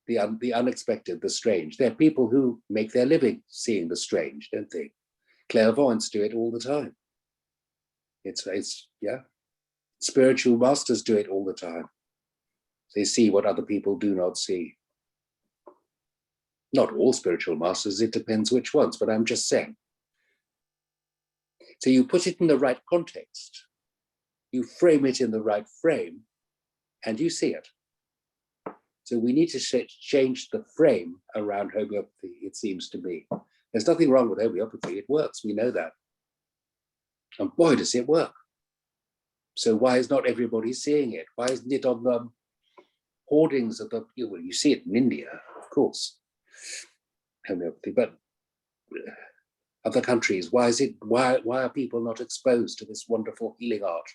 [SPEAKER 3] The unexpected, the strange. There are people who make their living seeing the strange, don't they? Clairvoyants do it all the time. It's yeah. Spiritual masters do it all the time. They see what other people do not see. Not all spiritual masters, it depends which ones, but I'm just saying. So you put it in the right context, you frame it in the right frame, and you see it. So we need to change the frame around homeopathy, it seems to me. There's nothing wrong with homeopathy, it works, we know that. And boy, does it work. So why is not everybody seeing it? Why isn't it on the hoardings of the, well, you see it in India, of course, homeopathy, but other countries, why are people not exposed to this wonderful healing art?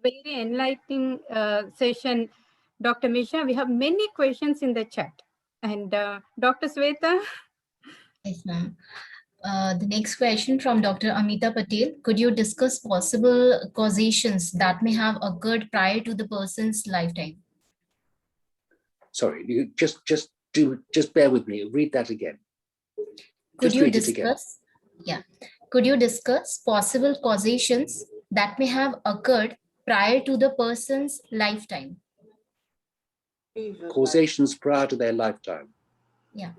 [SPEAKER 1] It's very enlightening session, Dr. Misha. We have many questions in the chat. And Dr. Sweta?
[SPEAKER 4] Yes, ma'am. The next question from Dr. Amita Patel. Could you discuss possible causations that may have occurred prior to the person's lifetime?
[SPEAKER 3] Sorry, you just bear with me. Read that again.
[SPEAKER 4] Could you discuss? Yeah. Could you discuss possible causations that may have occurred prior to the person's lifetime?
[SPEAKER 3] Causations prior to their lifetime.
[SPEAKER 4] Yeah.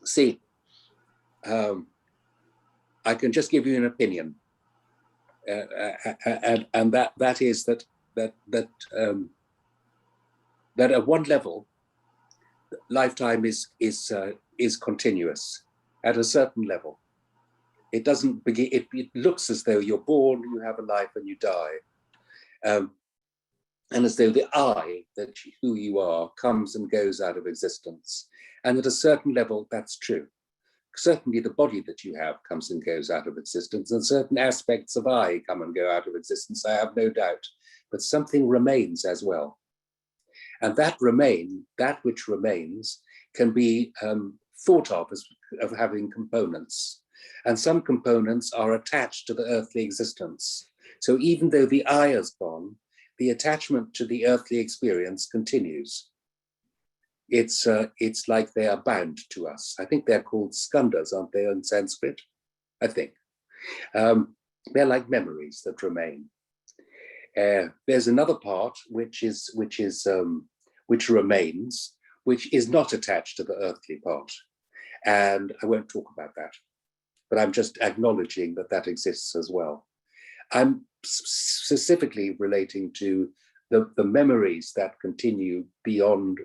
[SPEAKER 3] See, I can just give you an opinion, and that is that at one level, lifetime is continuous. At a certain level, it doesn't begin. It looks as though you're born, you have a life, and you die, and as though the I, who you are, comes and goes out of existence. And at a certain level, that's true. Certainly the body that you have comes and goes out of existence, and certain aspects of I come and go out of existence, I have no doubt. But something remains as well. And that which remains can be thought of as having components. And some components are attached to the earthly existence. So even though the I is gone, the attachment to the earthly experience continues. It's like they are bound to us. I think they're called skandhas, aren't they, in Sanskrit? I think. They're like memories that remain. There's another part which remains, which is not attached to the earthly part. And I won't talk about that, but I'm just acknowledging that that exists as well. I'm specifically relating to the memories that continue beyond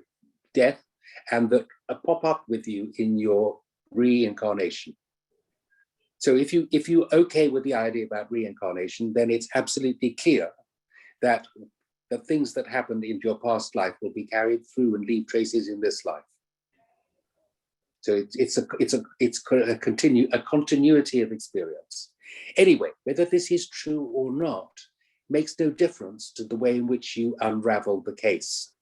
[SPEAKER 3] death and that pop up with you in your reincarnation. So if you're okay with the idea about reincarnation, then it's absolutely clear that the things that happened in your past life will be carried through and leave traces in this life. So it's a continuity of experience. Anyway, whether this is true or not makes no difference to the way in which you unravel the case.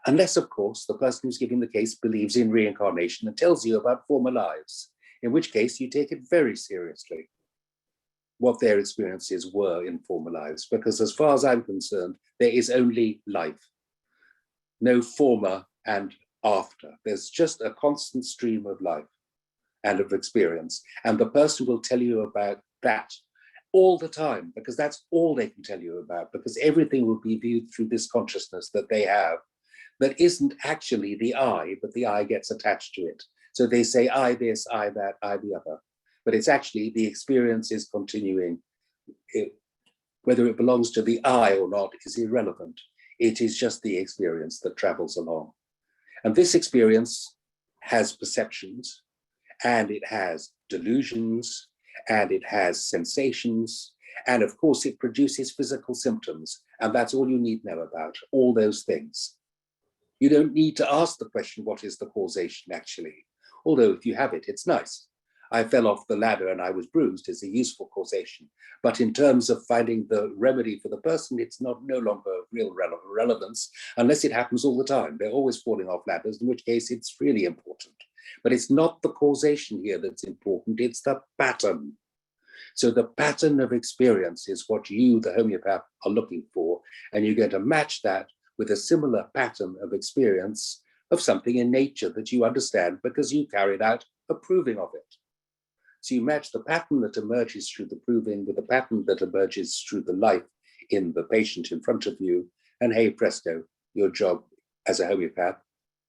[SPEAKER 3] Unless, of course, the person who's giving the case believes in reincarnation and tells you about former lives, in which case you take it very seriously, what their experiences were in former lives, because as far as I'm concerned, there is only life, no former and after. There's just a constant stream of life and of experience. And the person will tell you about that all the time, because that's all they can tell you about, because everything will be viewed through this consciousness that they have that isn't actually the I, but the I gets attached to it. So they say, I this, I that, I the other. But it's actually the experience is continuing. Whether it belongs to the I or not is irrelevant. It is just the experience that travels along. And this experience has perceptions, and it has delusions, and it has sensations, and of course it produces physical symptoms. And that's all you need to know about, all those things. You don't need to ask the question, what is the causation actually? Although if you have it, it's nice. I fell off the ladder and I was bruised is a useful causation. But in terms of finding the remedy for the person, it's no longer of real relevance unless it happens all the time. They're always falling off ladders, in which case it's really important. But it's not the causation here that's important, it's the pattern. So the pattern of experience is what you, the homeopath, are looking for, and you're going to match that with a similar pattern of experience of something in nature that you understand because you carried out approving of it. So you match the pattern that emerges through the proving with the pattern that emerges through the life in the patient in front of you, and hey presto, your job as a homeopath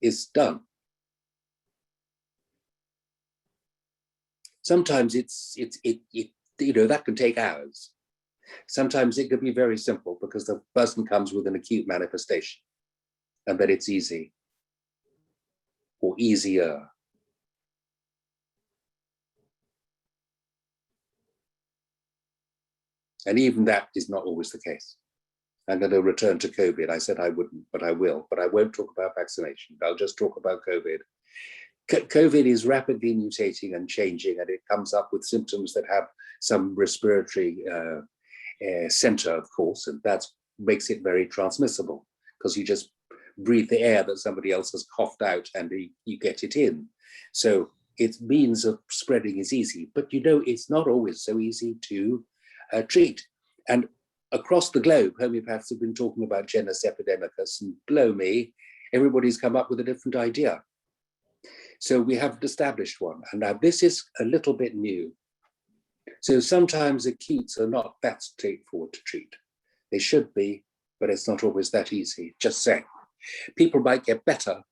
[SPEAKER 3] is done. Sometimes it that can take hours. Sometimes it can be very simple because the person comes with an acute manifestation, and then it's easy or easier. And even that is not always the case. I'm going to return to COVID. I said I wouldn't, but I will. But I won't talk about vaccination. I'll just talk about COVID. COVID is rapidly mutating and changing, and it comes up with symptoms that have some respiratory center, of course, and that makes it very transmissible because you just breathe the air that somebody else has coughed out and you get it in. So its means of spreading is easy, but it's not always so easy to treat. And across the globe, homeopaths have been talking about genus epidemicus, and blow me, everybody's come up with a different idea. So we have established one, and now this is a little bit new. So sometimes acutes are not that straightforward to treat. They should be, but it's not always that easy, just saying. People might get better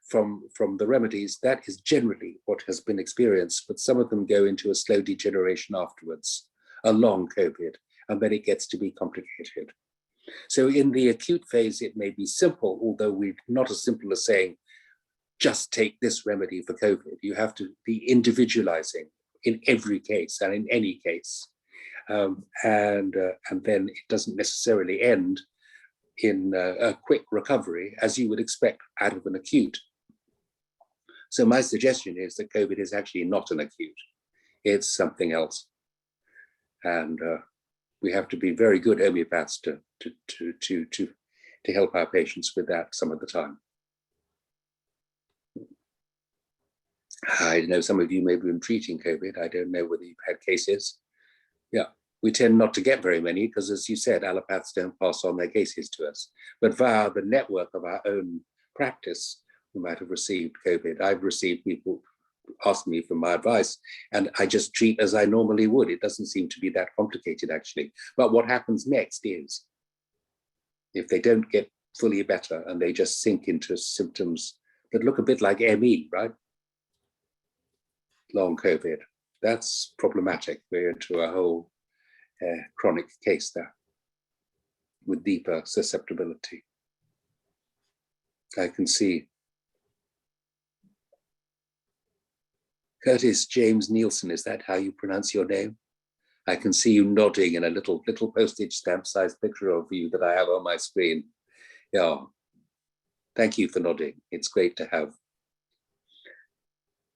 [SPEAKER 3] from the remedies. That is generally what has been experienced, but some of them go into a slow degeneration afterwards, a long COVID, and then it gets to be complicated. So in the acute phase, it may be simple, although we're not as simple as saying, just take this remedy for COVID. You have to be individualizing in every case and in any case. And then it doesn't necessarily end in a quick recovery as you would expect out of an acute. So my suggestion is that COVID is actually not an acute. It's something else. And we have to be very good homeopaths to help our patients with that some of the time. I know some of you may have been treating COVID. I don't know whether you've had cases. Yeah, we tend not to get very many because, as you said, allopaths don't pass on their cases to us. But via the network of our own practice, we might have received COVID. I've received people asking me for my advice, and I just treat as I normally would. It doesn't seem to be that complicated, actually. But what happens next is, if they don't get fully better and they just sink into symptoms that look a bit like ME, right? Long COVID, that's problematic. We're into a whole chronic case there with deeper susceptibility. I can see Curtis James Nielsen, is that how you pronounce your name? I can see you nodding in a little postage stamp sized picture of you that I have on my screen. Yeah, thank you for nodding. It's great to have.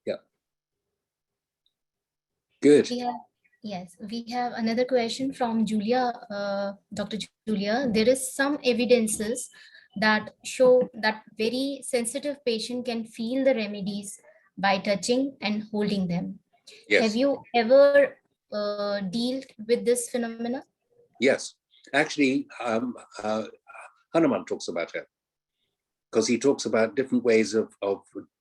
[SPEAKER 3] Yeah. Good.
[SPEAKER 4] Yes, we have another question from Julia, Dr. Julia. There is some evidences that show that very sensitive patient can feel the remedies by touching and holding them.
[SPEAKER 3] Yes.
[SPEAKER 4] Have you ever dealt with this phenomena?
[SPEAKER 3] Yes, actually, Hanuman talks about it because he talks about different ways of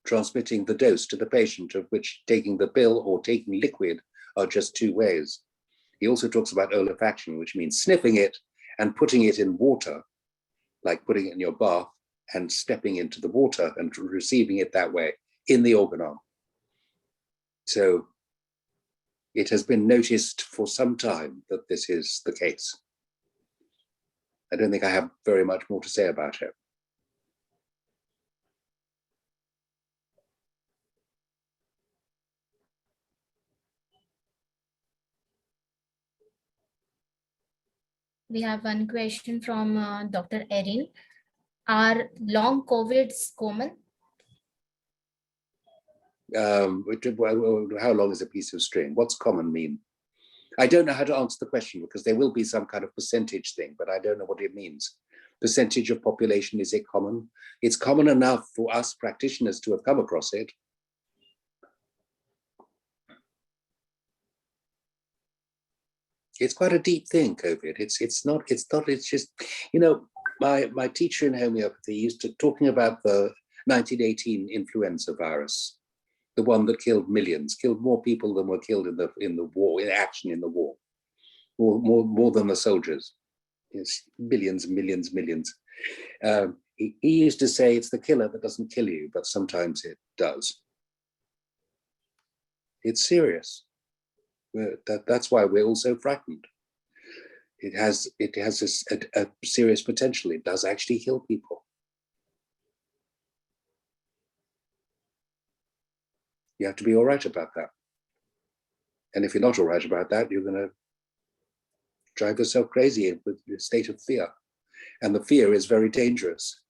[SPEAKER 3] transmitting the dose to the patient, of which taking the pill or taking liquid are just two ways. He also talks about olefaction, which means sniffing it and putting it in water, like putting it in your bath and stepping into the water and receiving it that way in the organ arm. So it has been noticed for some time that this is the case. I don't think I have very much more to say about it.
[SPEAKER 4] We have one question from Dr. Erin. Are long COVIDs common?
[SPEAKER 3] How long is a piece of string? What's common mean? I don't know how to answer the question because there will be some kind of percentage thing, but I don't know what it means. Percentage of population, is it common? It's common enough for us practitioners to have come across it. It's quite a deep thing, COVID. It's just, you know, my teacher in homeopathy used to talking about the 1918 influenza virus, the one that killed millions, killed more people than were killed in the war, in action in the war, more than the soldiers. It's millions, millions, millions. He used to say it's the killer that doesn't kill you, but sometimes it does. It's serious. That's why we're all so frightened. It has a serious potential. It does actually kill people. You have to be all right about that. And if you're not all right about that, you're going to drive yourself crazy with a state of fear. And the fear is very dangerous.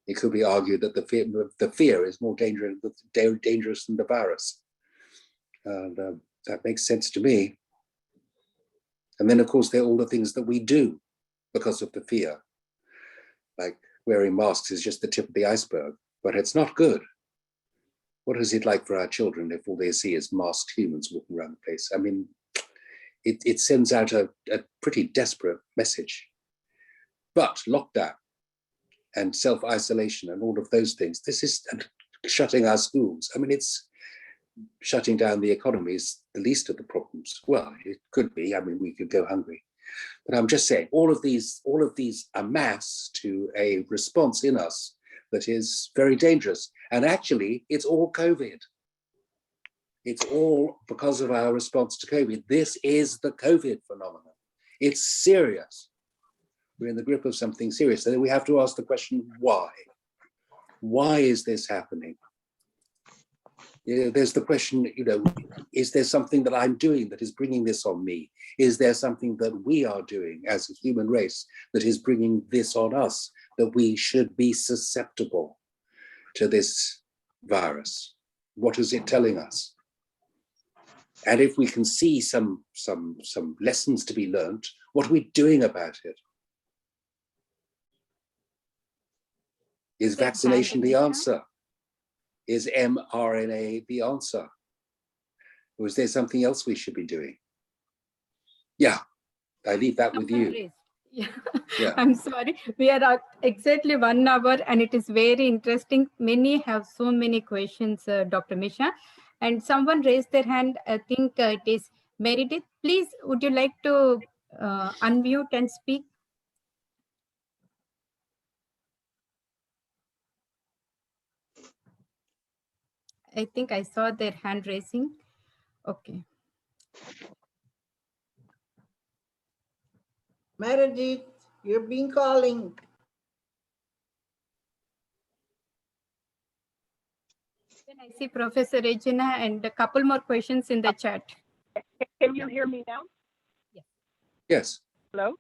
[SPEAKER 3] It could be argued that the fear is more dangerous than the virus. And that makes sense to me. And then, of course, there are all the things that we do because of the fear. Like wearing masks is just the tip of the iceberg, but it's not good. What is it like for our children if all they see is masked humans walking around the place? I mean, it sends out a pretty desperate message. But lockdown and self-isolation and all of those things, this is shutting our schools. I mean, it's shutting down the economy is the least of the problems. Well, it could be. I mean, we could go hungry. But I'm just saying, all of these amass to a response in us that is very dangerous. And actually, it's all COVID. It's all because of our response to COVID. This is the COVID phenomenon. It's serious. We're in the grip of something serious. And then we have to ask the question, why? Why is this happening? There's the question, is there something that I'm doing that is bringing this on me? Is there something that we are doing as a human race that is bringing this on us, that we should be susceptible to this virus? What is it telling us? And if we can see some lessons to be learned, what are we doing about it? Is vaccination the answer? Is mRNA the answer? Or is there something else we should be doing? Yeah, I leave that with you.
[SPEAKER 1] Yeah. I'm sorry. We are at exactly 1 hour and it is very interesting. Many have so many questions, Dr. Misha. And someone raised their hand. I think it is Meredith. Please, would you like to unmute and speak? I think I saw their hand raising. Okay.
[SPEAKER 2] Meredith, you're being calling.
[SPEAKER 1] Then I see Professor Regina and a couple more questions in the chat.
[SPEAKER 6] Can you hear me now?
[SPEAKER 3] Yes.
[SPEAKER 6] Hello?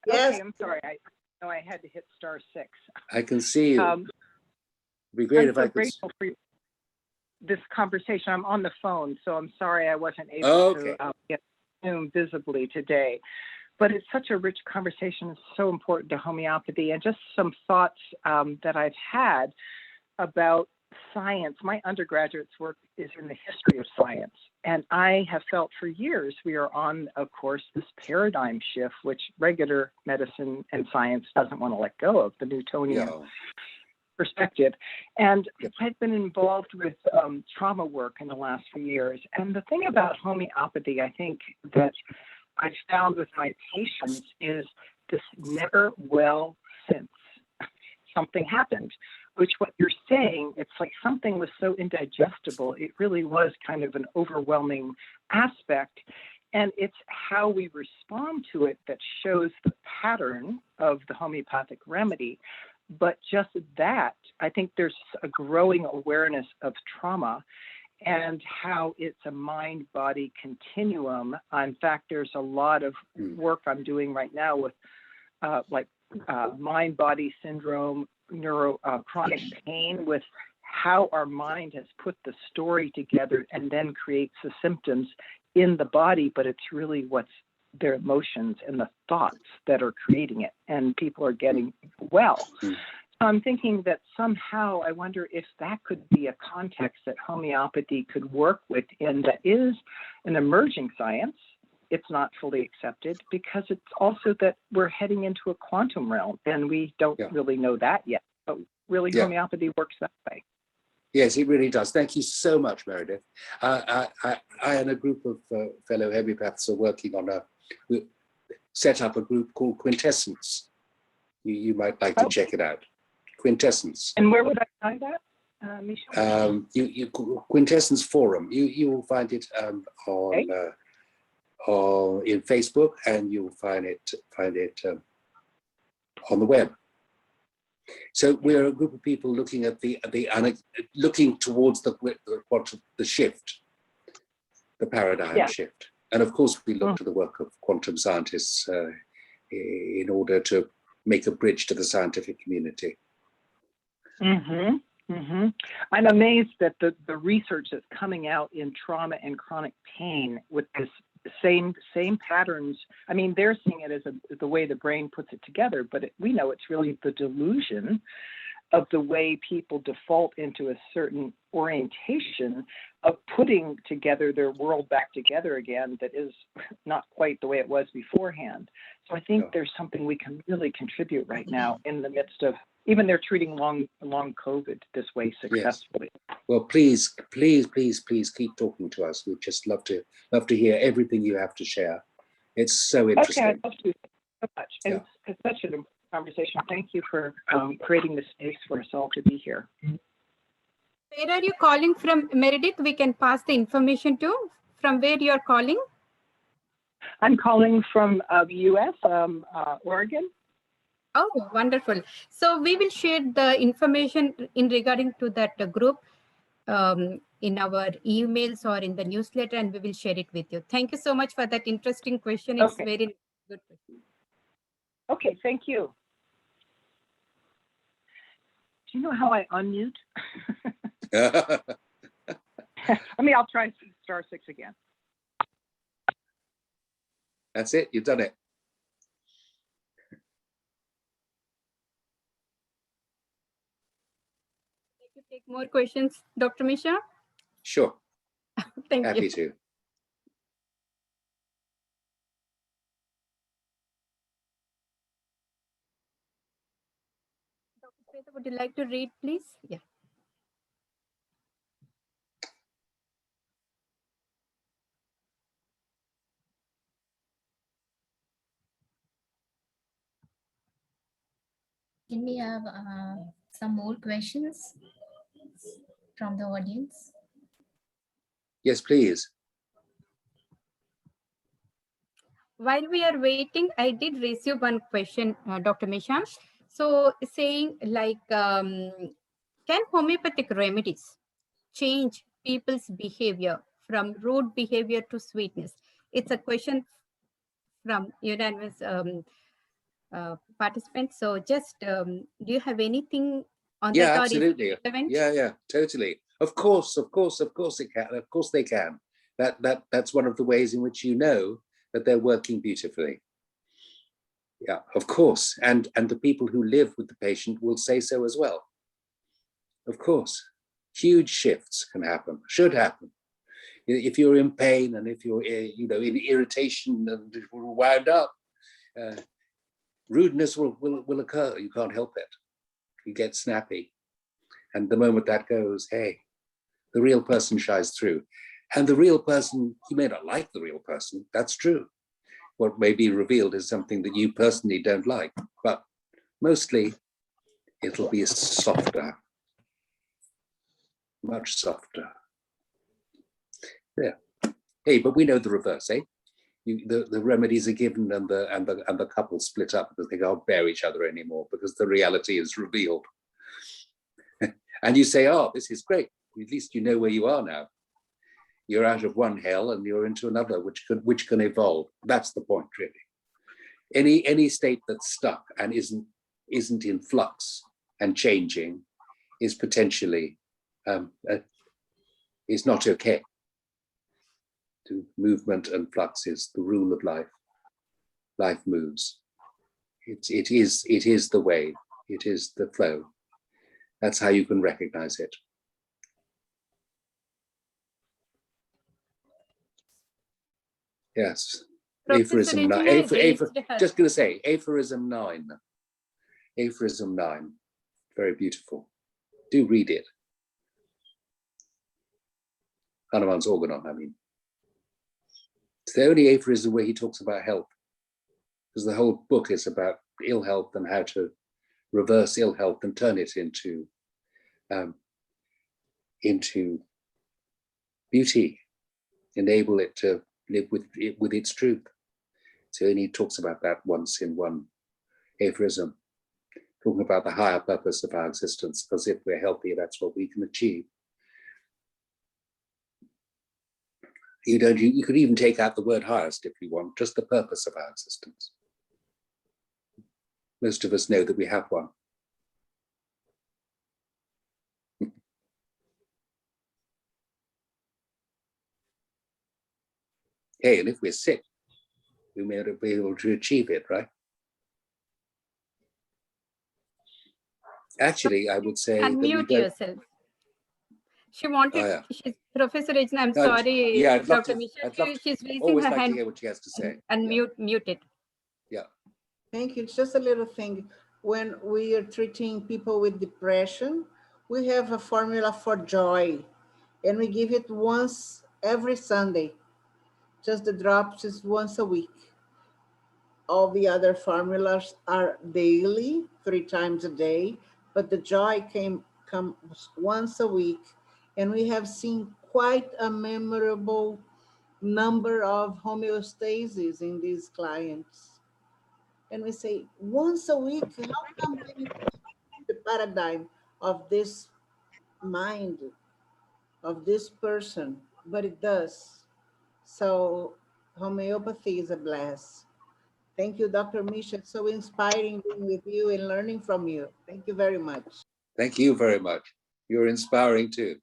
[SPEAKER 2] Yes.
[SPEAKER 6] Okay, I'm sorry. I know I had to hit *6.
[SPEAKER 3] I can see you. It'd be great if I could.
[SPEAKER 6] Grateful for this conversation. I'm on the phone, so I'm sorry I wasn't able to get Zoom visibly today. But it's such a rich conversation. It's so important to homeopathy, and just some thoughts that I've had about science. My undergraduate's work is in the history of science. And I have felt for years we are on, of course, this paradigm shift, which regular medicine and science doesn't want to let go of, the Newtonian perspective. And I've been involved with trauma work in the last few years. And the thing about homeopathy, I think, that I've found with my patients is this never well since something happened, which what you're saying, it's like something was so indigestible. It really was kind of an overwhelming aspect. And it's how we respond to it that shows the pattern of the homeopathic remedy. But just that, I think there's a growing awareness of trauma and how it's a mind-body continuum. In fact, there's a lot of work I'm doing right now with mind-body syndrome, chronic pain, with how our mind has put the story together and then creates the symptoms in the body, but it's really what's their emotions and the thoughts that are creating it, and people are getting well. So I'm thinking that somehow I wonder if that could be a context that homeopathy could work within, that is an emerging science. It's not fully accepted because it's also that we're heading into a quantum realm, and we don't really know that yet. But really, homeopathy works that way.
[SPEAKER 3] Yes, it really does. Thank you so much, Meredith. I and a group of fellow homeopaths are working on set up a group called Quintessence. You might like to check it out. Quintessence.
[SPEAKER 6] And where would I find that, Misha?
[SPEAKER 3] Quintessence Forum. You will find it in Facebook, and you'll find it on the web. So we're a group of people looking at looking towards the shift, the paradigm shift, and of course we look to the work of quantum scientists in order to make a bridge to the scientific community.
[SPEAKER 6] Mm-hmm. Mm-hmm. I'm amazed that the research that's coming out in trauma and chronic pain with this same patterns. I mean, they're seeing it as the way the brain puts it together, but we know it's really the delusion of the way people default into a certain orientation of putting together their world back together again that is not quite the way it was beforehand. So I think there's something we can really contribute right now in the midst of, even they're treating long COVID this way successfully.
[SPEAKER 3] Yes. Well, please keep talking to us. We'd just love to hear everything you have to share. It's so interesting.
[SPEAKER 6] Okay, I'd love to so much. And it's such an important conversation. Thank you for creating the space for us all to be here.
[SPEAKER 1] Where are you calling from, Meredith? We can pass the information to. From where you're calling?
[SPEAKER 6] I'm calling from the U.S., Oregon.
[SPEAKER 1] Oh, wonderful. So we will share the information in regarding to that group in our emails or in the newsletter, and we will share it with you. Thank you so much for that interesting question. It's very good question.
[SPEAKER 6] Okay, thank you. Do you know how I unmute? I mean, I'll try *6 again.
[SPEAKER 3] That's it. You've done it.
[SPEAKER 1] Take more questions, Dr. Misha?
[SPEAKER 3] Sure.
[SPEAKER 1] Thank
[SPEAKER 3] Happy
[SPEAKER 1] you.
[SPEAKER 3] to.
[SPEAKER 1] Dr. Sweta, would you like to read, please? Yeah.
[SPEAKER 4] Can we have some more questions from the audience?
[SPEAKER 3] Yes, please.
[SPEAKER 1] While we are waiting, I did receive one question, Dr. Misha. So saying like, can homeopathic remedies change people's behavior from rude behavior to sweetness? It's a question from unanimous participants. So just, do you have anything on that?
[SPEAKER 3] Yeah, absolutely. Yeah, totally. Of course it can. Of course they can. That's one of the ways in which you know that they're working beautifully. Yeah, of course. And the people who live with the patient will say so as well. Of course, huge shifts can happen, should happen. If you're in pain and if you're in irritation and wound up, rudeness will occur. You can't help it. You get snappy. And the moment that goes, hey, the real person shines through. And the real person, you may not like the real person, that's true. What may be revealed is something that you personally don't like, but mostly it'll be softer, much softer. Yeah. Hey, but we know the reverse, eh? The remedies are given and the couple split up because they can't bear each other anymore because the reality is revealed. And you say, oh, this is great. At least you know where you are now. You're out of one hell and you're into another, which can evolve. That's the point, really. Any state that's stuck and isn't in flux and changing is potentially is not okay. Movement and flux is the rule of life. Life moves. It is the way. It is the flow. That's how you can recognize it. Yes. Aphorism 9. Just going to say, aphorism 9. Aphorism 9. Very beautiful. Do read it. Hanuman's organon, I mean. It's the only aphorism where he talks about health, because the whole book is about ill health and how to reverse ill health and turn it into beauty, enable it to live with its truth. So he only talks about that once in one aphorism, talking about the higher purpose of our existence, because if we're healthy, that's what we can achieve. You could even take out the word highest if you want, just the purpose of our existence. Most of us know that we have one. Hey, and if we're sick, we may not be able to achieve it, right? Actually, I would say
[SPEAKER 1] Unmute yourself. She wanted,
[SPEAKER 3] oh, yeah.
[SPEAKER 1] she's Professor Rajna, I'm sorry,
[SPEAKER 3] yeah, I'd love
[SPEAKER 1] Dr.
[SPEAKER 3] to,
[SPEAKER 1] Misha, she's raising
[SPEAKER 3] always
[SPEAKER 1] her
[SPEAKER 3] like
[SPEAKER 1] hand.
[SPEAKER 3] to hear what she has to say.
[SPEAKER 1] Unmute, mute it.
[SPEAKER 3] Yeah.
[SPEAKER 2] Thank you. It's just a little thing. When we are treating people with depression, we have a formula for joy, and we give it once every Sunday. Just the drops is once a week. All the other formulas are daily, 3 times a day, but the joy comes once a week. And we have seen quite a memorable number of homeostasis in these clients. And we say, once a week, how come we the paradigm of this mind, of this person? But it does. So homeopathy is a blast. Thank you, Dr. Misha. It's so inspiring being with you and learning from you. Thank you very much.
[SPEAKER 3] Thank you very much. You're inspiring too.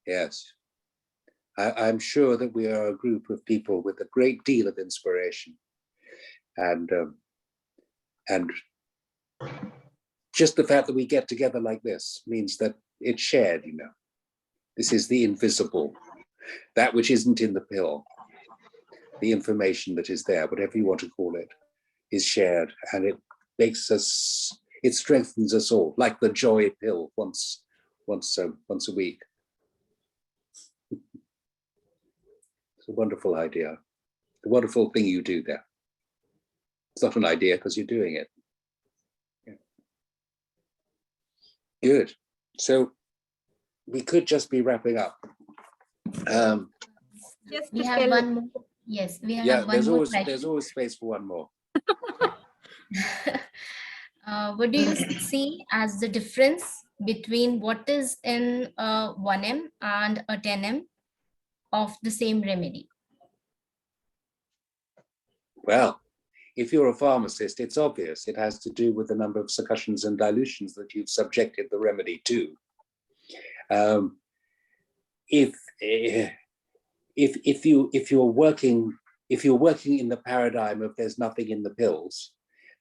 [SPEAKER 3] Yes. I'm sure that we are a group of people with a great deal of inspiration. And just the fact that we get together like this means that it's shared, you know. This is the invisible, that which isn't in the pill. The information that is there, whatever you want to call it, is shared, and it makes us, it strengthens us all, like the joy pill once a week. It's a wonderful idea. A wonderful thing you do there. It's not an idea because you're doing it. Yeah. Good. So we could just be wrapping up.
[SPEAKER 1] Just
[SPEAKER 4] we have one more. Yes, we have one more question.
[SPEAKER 3] There's always space for one more.
[SPEAKER 4] What do you see as the difference between what is in a 1M and a 10M of the same remedy?
[SPEAKER 3] Well, if you're a pharmacist, it's obvious. It has to do with the number of succussions and dilutions that you've subjected the remedy to. If you're working in the paradigm of there's nothing in the pills,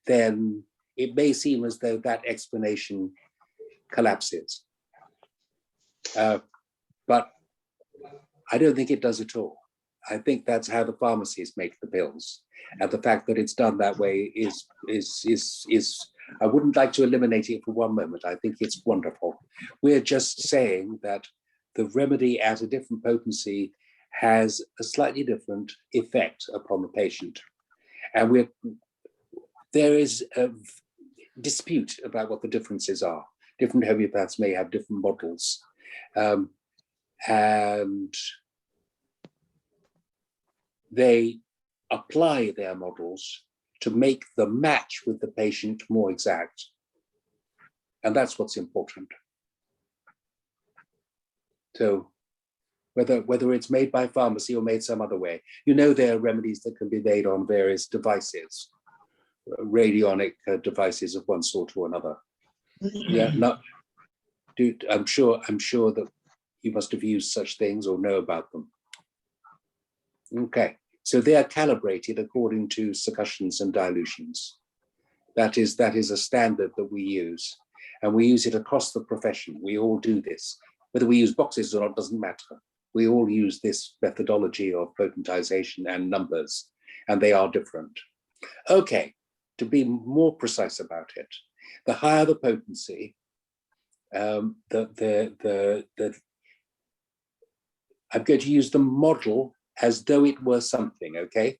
[SPEAKER 3] then it may seem as though that explanation collapses. But I don't think it does at all. I think that's how the pharmacies make the pills. And the fact that it's done that way is I wouldn't like to eliminate it for one moment. I think it's wonderful. We're just saying that the remedy at a different potency has a slightly different effect upon the patient. And there is a dispute about what the differences are. Different homeopaths may have different models. And they apply their models to make the match with the patient more exact. And that's what's important. So whether it's made by pharmacy or made some other way, you know, there are remedies that can be made on various devices, radionic devices of one sort or another. Yeah, I'm sure that you must have used such things or know about them. Okay, so they are calibrated according to succussions and dilutions. That is a standard that we use, and we use it across the profession. We all do this. Whether we use boxes or not doesn't matter. We all use this methodology of potentization and numbers, and they are different. Okay, to be more precise about it, the higher the potency, I'm going to use the model as though it were something, okay?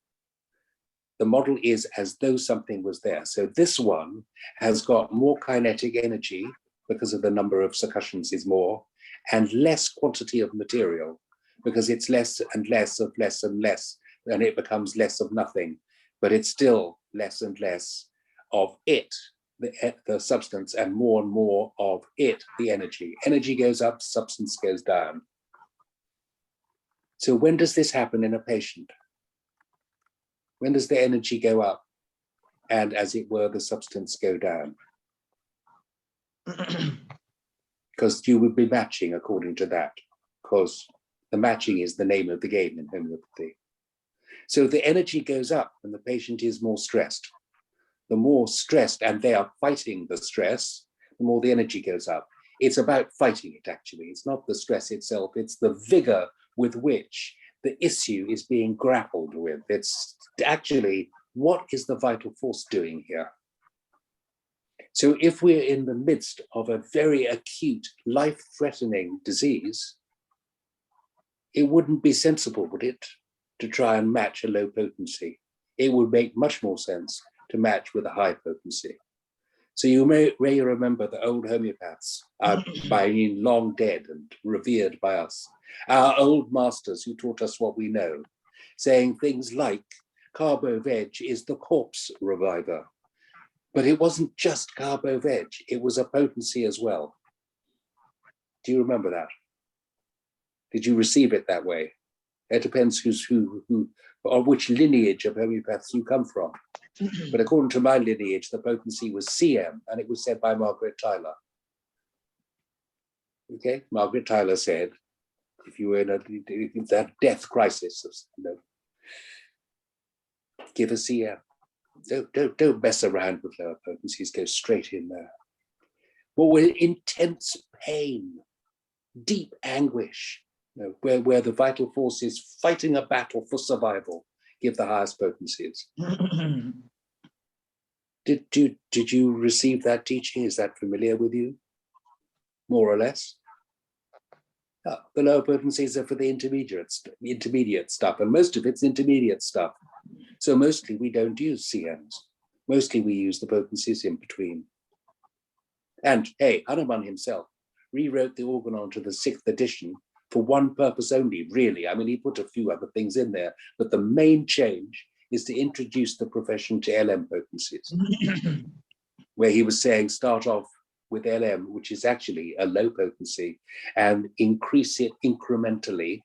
[SPEAKER 3] The model is as though something was there. So this one has got more kinetic energy because of the number of succussions is more, and less quantity of material because it's less and less of less and less, and it becomes less of nothing, but it's still less and less of it, the substance, and more of it, the energy. Energy goes up, substance goes down. So when does this happen in a patient? When does the energy go up and, as it were, the substance go down? Because you would be matching according to that, because the matching is the name of the game in homeopathy. So the energy goes up when the patient is more stressed. The more stressed, and they are fighting the stress, the more the energy goes up. It's about fighting it, actually. It's not the stress itself, it's the vigor with which the issue is being grappled with. It's actually, what is the vital force doing here? So if we're in the midst of a very acute, life-threatening disease, it wouldn't be sensible, would it, to try and match a low potency? It would make much more sense to match with a high potency. So you may remember the old homeopaths, by long dead and revered by us, our old masters who taught us what we know, saying things like, carbo-veg is the corpse reviver. But it wasn't just carbo-veg, it was a potency as well. Do you remember that? Did you receive it that way? It depends who or which lineage of homeopaths you come from. But according to my lineage, the potency was CM, and it was said by Margaret Tyler. Okay, Margaret Tyler said, if you were in that death crisis, give a CM. Don't mess around with lower potencies, go straight in there. But with intense pain, deep anguish, where the vital force is fighting a battle for survival, give the highest potencies. Did you receive that teaching? Is that familiar with you? More or less? The lower potencies are for the intermediate stuff, and most of it's intermediate stuff. So mostly we don't use CMs. Mostly we use the potencies in between. And hey, Hanuman himself rewrote the organon to the 6th edition for one purpose only, really. I mean, he put a few other things in there, but the main change is to introduce the profession to LM potencies, where he was saying start off with LM, which is actually a low potency, and increase it incrementally,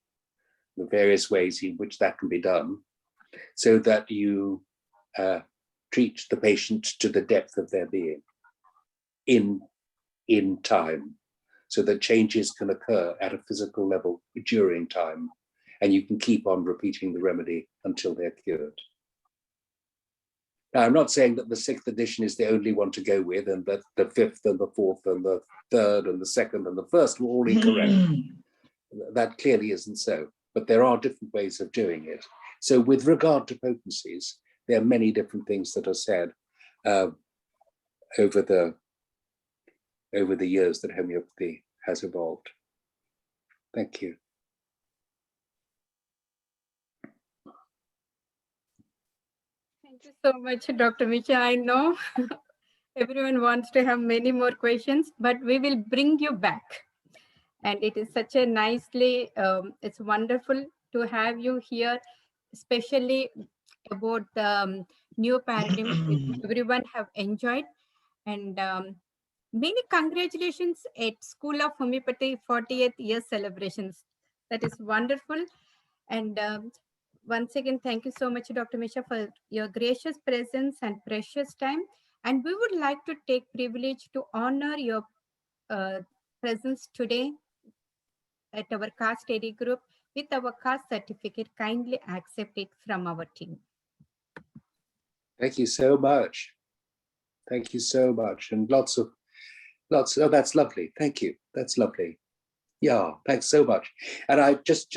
[SPEAKER 3] the various ways in which that can be done, so that you treat the patient to the depth of their being in time, so that changes can occur at a physical level during time, and you can keep on repeating the remedy until they're cured. Now, I'm not saying that the 6th edition is the only one to go with, and that the 5th and the 4th and the 3rd and the 2nd and the 1st were all incorrect. That clearly isn't so, but there are different ways of doing it. So with regard to potencies, there are many different things that are said over the years that homeopathy has evolved. Thank you.
[SPEAKER 1] Thank you so much, Dr. Misha. I know everyone wants to have many more questions, but we will bring you back. And it is such a nicely, it's wonderful to have you here, especially about the new paradigm everyone have enjoyed. And many congratulations at School of Homeopathy 40th year celebrations. That is wonderful. And once again, thank you so much, Dr. Misha, for your gracious presence and precious time. And we would like to take privilege to honor your presence today at our caste study group with our caste certificate. Kindly accept it from our team.
[SPEAKER 3] Thank you so much. Thank you so much. And lots, oh, that's lovely. Thank you. That's lovely. Yeah, thanks so much. And I just,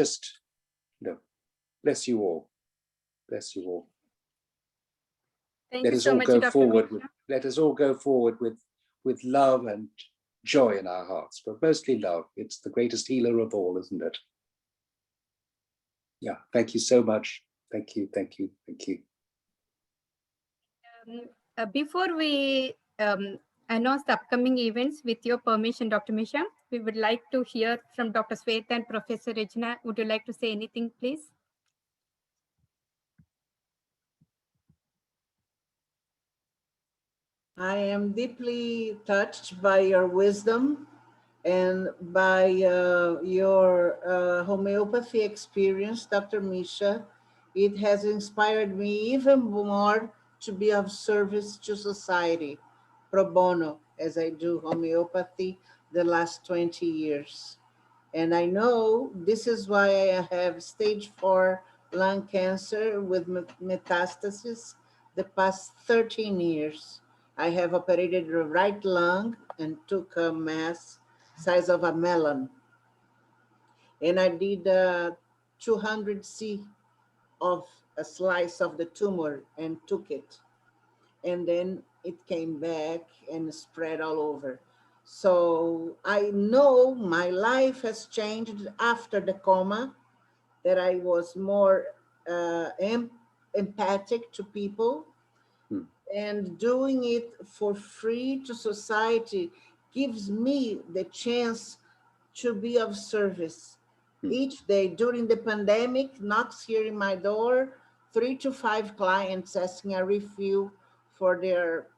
[SPEAKER 3] bless you all. Bless you all.
[SPEAKER 1] Thank you so much, Dr.
[SPEAKER 3] Let us all go forward with love and joy in our hearts, but mostly love. It's the greatest healer of all, isn't it? Yeah, thank you so much. Thank you, thank you, thank you.
[SPEAKER 1] Before we announce the upcoming events, with your permission, Dr. Misha, we would like to hear from Dr. Sweta and Professor Regina. Would you like to say anything, please?
[SPEAKER 2] I am deeply touched by your wisdom and by your homeopathy experience, Dr. Misha. It has inspired me even more to be of service to society, pro bono, as I do homeopathy the last 20 years. And I know this is why I have stage 4 lung cancer with metastasis the past 13 years. I have operated the right lung and took a mass size of a melon. And I did 200 C of a slice of the tumor and took it. And then it came back and spread all over. So I know my life has changed after the coma, that I was more empathic to people, and doing it for free to society gives me the chance to be of service. Each day during the pandemic, knocks here in my door, 3 to 5 clients asking a refill for their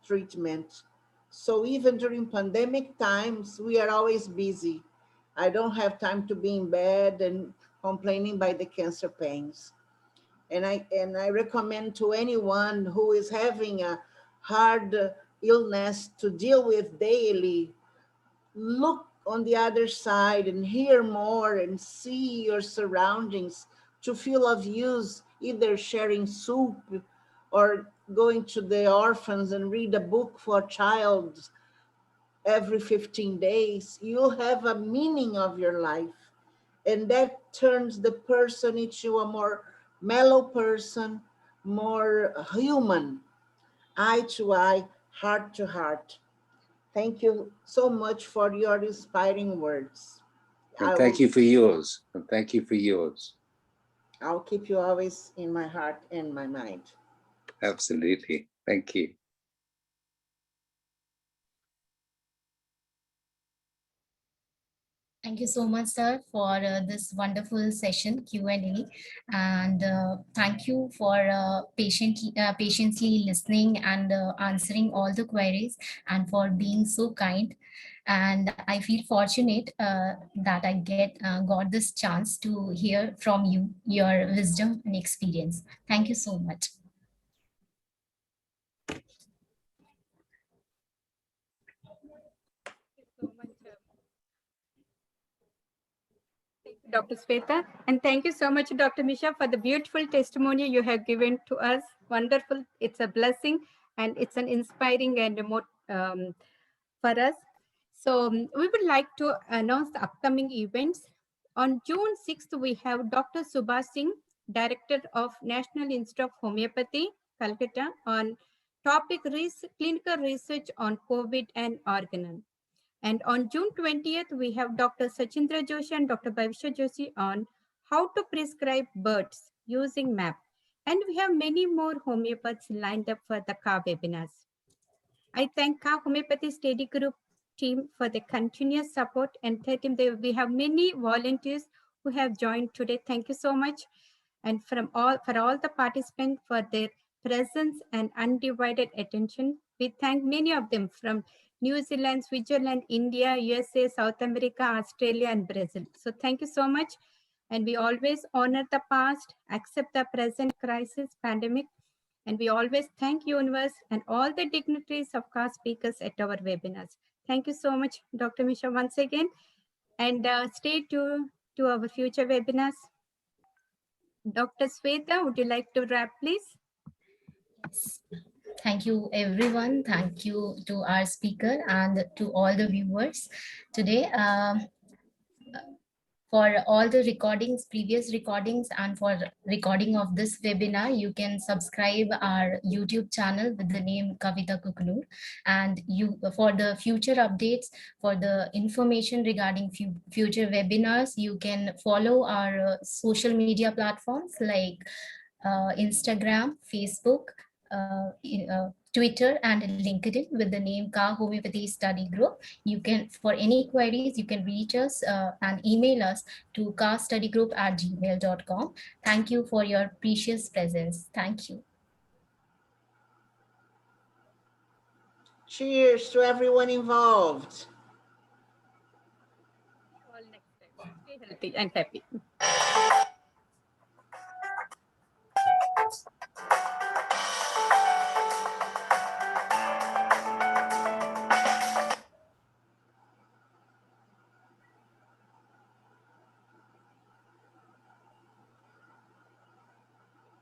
[SPEAKER 2] treatment. So even during pandemic times, we are always busy. I don't have time to be in bed and complaining by the cancer pains. And I recommend to anyone who is having a hard illness to deal with daily, look on the other side and hear more and see your surroundings to feel of use, either sharing soup or going to the orphans and read a book for a child every 15 days. You'll have a meaning of your life. And that turns the person into a more mellow person, more human, eye to eye, heart to heart. Thank you so much for your inspiring words.
[SPEAKER 3] And thank you for yours. And thank you for yours.
[SPEAKER 2] I'll keep you always in my heart and my mind.
[SPEAKER 3] Absolutely. Thank you.
[SPEAKER 4] Thank you so much, sir, for this wonderful session, Q&A. And thank you for patiently listening and answering all the queries, and for being so kind. And I feel fortunate that I got this chance to hear from you, your wisdom and experience. Thank you so much.
[SPEAKER 1] Dr. Sweta, and thank you so much, Dr. Misha, for the beautiful testimony you have given to us. Wonderful. It's a blessing, and it's an inspiring and for us. So we would like to announce the upcoming events. On June 6th, we have Dr. Subhash Singh, Director of National Institute of Homeopathy, Calcutta, on topic clinical research on COVID and organon. And on June 20th, we have Dr. Sachindra Joshi and Dr. Bhavishya Joshi on how to prescribe birds using MAP. And we have many more homeopaths lined up for the KHA webinars. I thank KHA Homeopathy Study Group team for the continuous support, and we have many volunteers who have joined today. Thank you so much. And for all the participants for their presence and undivided attention. We thank many of them from New Zealand, Switzerland, India, USA, South America, Australia, and Brazil. So thank you so much. And we always honor the past, accept the present crisis, pandemic, and we always thank universe and all the dignitaries of KHA speakers at our webinars. Thank you so much, Dr. Misha, once again. And stay tuned to our future webinars. Dr. Sweta, would you like to wrap, please?
[SPEAKER 4] Yes. Thank you, everyone. Thank you to our speaker and to all the viewers today. For all the recordings, previous recordings, and for recording of this webinar, you can subscribe our YouTube channel with the name Kavita Kuknur. And you, for the future updates, for the information regarding future webinars, you can follow our social media platforms like Instagram, Facebook, Twitter, and LinkedIn with the name Ka Homeopathy Study Group. You can, for any queries, you can reach us and email us to kastudygroup@gmail.com. Thank you for your precious presence. Thank you.
[SPEAKER 2] Cheers to everyone involved.
[SPEAKER 1] All next time. Stay healthy and happy.